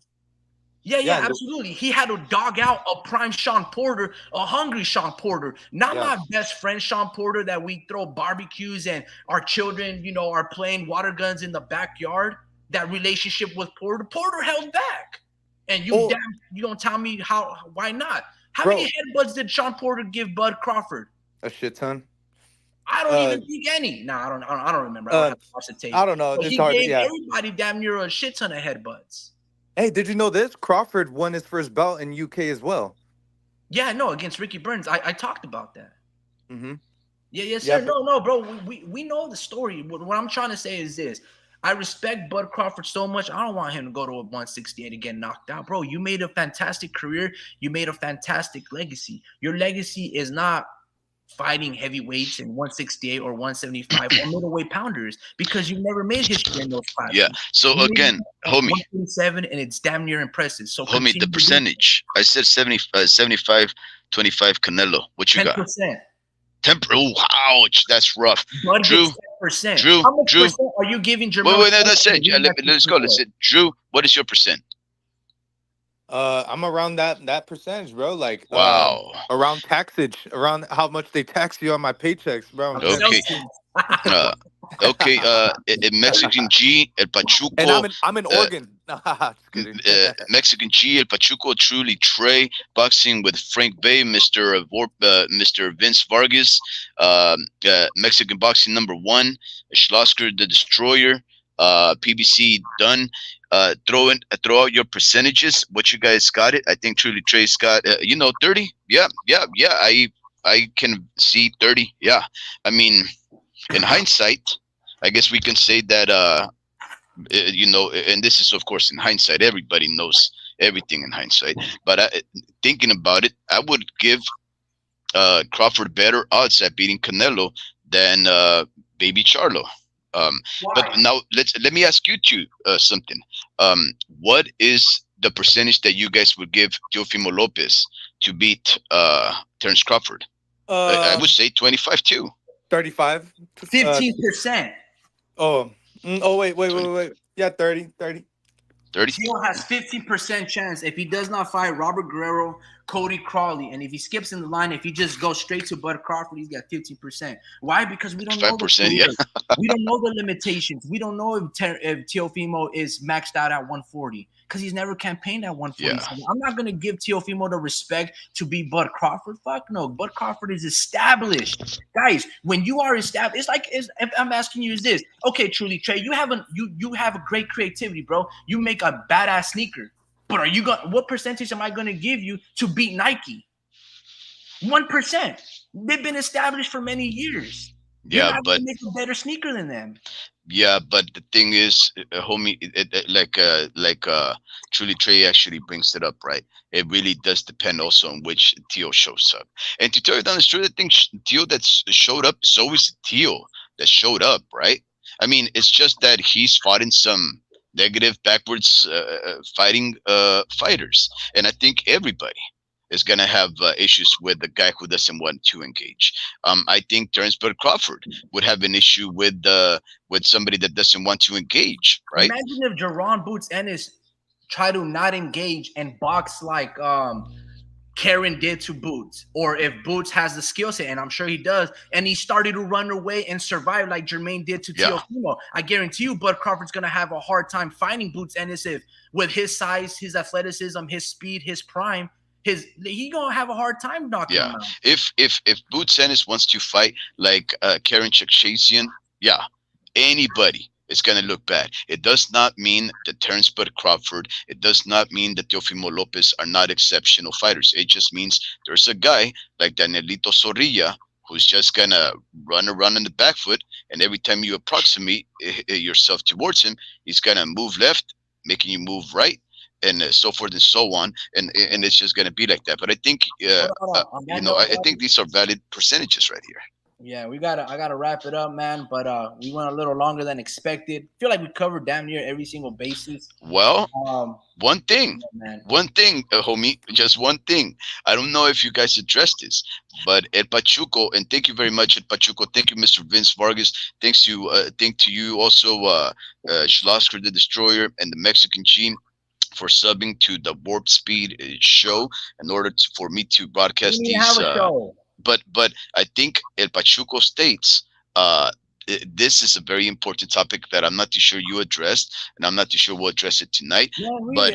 Speaker 1: Yeah,
Speaker 2: Yeah,
Speaker 1: yeah, absolutely. He had to dog out a prime Sean Porter, a hungry Sean Porter, not
Speaker 2: yeah.
Speaker 1: my best friend Sean Porter that we throw barbecues and our children, are playing water guns in the backyard. That relationship with Porter, Porter held back, and
Speaker 2: Oh,
Speaker 1: you don't tell me how? Why not? How many
Speaker 2: bro,
Speaker 1: headbutts did Sean Porter give Bud Crawford?
Speaker 2: a shit ton.
Speaker 1: I don't
Speaker 2: Uh,
Speaker 1: even think any. No, I don't remember. I don't have to watch the tape.
Speaker 2: I don't know.
Speaker 1: But
Speaker 2: It's
Speaker 1: he
Speaker 2: hard.
Speaker 1: gave
Speaker 2: Yeah.
Speaker 1: everybody damn near a shit ton of headbutts.
Speaker 2: Hey, did you know this? Crawford won his first belt in UK as well.
Speaker 1: Yeah, no, against Ricky Burns. I talked about that.
Speaker 2: Mm-hmm.
Speaker 1: Yeah, yes,
Speaker 2: Yeah,
Speaker 1: sir.
Speaker 2: but
Speaker 1: No, bro. We know the story. What I'm trying to say is this. I respect Bud Crawford so much. I don't want him to go to a 168 and get knocked out. Bro, you made a fantastic career. You made a fantastic legacy. Your legacy is not fighting heavyweights in 168 or 175 or middleweight pounders because you never made history in those
Speaker 3: Yeah.
Speaker 1: classes.
Speaker 3: So
Speaker 1: You made
Speaker 3: again, homie,
Speaker 1: 127 and it's damn near impressive. So
Speaker 3: homie, the
Speaker 1: continue to do
Speaker 3: percentage. I said 70, 75, 25 Canelo. What you got?
Speaker 1: 10%.
Speaker 3: Oh, ouch, that's rough.
Speaker 1: Bud
Speaker 3: Drew,
Speaker 1: gets 10%.
Speaker 3: Drew,
Speaker 1: How much
Speaker 3: Drew.
Speaker 1: percent are you giving
Speaker 3: Wait,
Speaker 1: Jermell?
Speaker 3: wait, no, that's it. Let's go. Let's it. Drew, what is your percent?
Speaker 2: I'm around that percentage, bro. Like,
Speaker 3: Wow.
Speaker 2: around taxage, around how much they tax you on my paychecks, bro.
Speaker 3: Okay. Uh, okay. Mexican G, El Pachuco.
Speaker 2: And I'm in Oregon. Just kidding.
Speaker 3: Mexican G, El Pachuco, Truly Trey, boxing with Frank Bay, Mr. Vince Vargas, Mexican boxing #1, Schlosker the Destroyer, PBC done. Throw out your percentages. What you guys got it? I think Truly Trey's got 30. Yeah. I can see 30. Yeah. I mean, in hindsight, I guess we can say that and this is of course in hindsight. Everybody knows everything in hindsight. But thinking about it, I would give Crawford better odds at beating Canelo than Baby Charlo. But now let me ask you two something. What is the percentage that you guys would give Teofimo Lopez to beat Terence Crawford? I would say 25 too.
Speaker 2: 35.
Speaker 1: 15%.
Speaker 2: Wait. Yeah, 30.
Speaker 3: 30.
Speaker 1: Gio has 15% chance if he does not fight Robert Guerrero, Cody Crawley, and if he skips in the line, if he just goes straight to Bud Crawford, he's got 15%. Why? Because we don't know the
Speaker 3: 5%, yeah.
Speaker 1: career. We don't know the limitations. We don't know if Teofimo is maxed out at 140 because he's never campaigned at 147.
Speaker 3: Yeah.
Speaker 1: I'm not gonna give Teofimo the respect to be Bud Crawford. Fuck no. Bud Crawford is established, guys. When you are established, it's like if I'm asking you, is this okay? Truly, Trey, you have a great creativity, bro. You make a badass sneaker. But are you going? What percentage am I going to give you to beat Nike? 1%. They've been established for many years. You're
Speaker 3: Yeah,
Speaker 1: not going
Speaker 3: but
Speaker 1: to make a better sneaker than them.
Speaker 3: yeah, but the thing is, homie, truly Trey actually brings it up, right? It really does depend also on which Teo shows up. And to tell you the honest truth, I think Teo that's showed up is always Teo that showed up, right? I mean, it's just that he's fought in some negative backwards fighting fighters, and I think everybody is gonna have issues with the guy who doesn't want to engage. I think Terrence Bud Crawford would have an issue with somebody that doesn't want to engage, right?
Speaker 1: Imagine if Jerron Boots Ennis try to not engage and box like Karen did to Boots, or if Boots has the skill set, and I'm sure he does, and he started to run away and survive like Jermaine did to Teofimo. I guarantee you, Bud Crawford's gonna have a hard time fighting Boots Ennis if, with his size, his athleticism, his speed, his prime, he gonna have a hard time knocking him out.
Speaker 3: If Boots Ennis wants to fight like Karen Chakshasian, yeah, anybody is going to look bad. It does not mean that Terrence Bud Crawford, it does not mean that Teofimo Lopez are not exceptional fighters. It just means there's a guy like Danielito Zorrilla who's just going to run around on the back foot, and every time you approximate yourself towards him, he's going to move left, making you move right, and so forth and so on, and it's just going to be like that. But I think, I think these are valid percentages right here.
Speaker 1: Yeah, I gotta wrap it up, man. But we went a little longer than expected. Feel like we covered damn near every single basis.
Speaker 3: Well, one thing, homie, just one thing. I don't know if you guys addressed this, but El Pachuco, and thank you very much, El Pachuco. Thank you, Mr. Vince Vargas. Thank to you also, Schlosker the Destroyer and the Mexican Gene, for subbing to the Warp Speed show in order for me to broadcast these. But I think El Pachuco states this is a very important topic that I'm not too sure you addressed, and I'm not too sure we'll address it tonight. But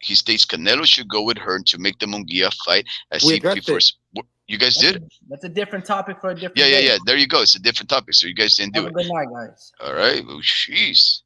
Speaker 3: he states Canelo should go with Hearn to make the Munguia fight as safety first. You guys did?
Speaker 1: That's a different topic for a different
Speaker 3: Yeah. There you go. It's a different topic, so you guys didn't do it.
Speaker 1: Good night, guys.
Speaker 3: All right. Well, jeez.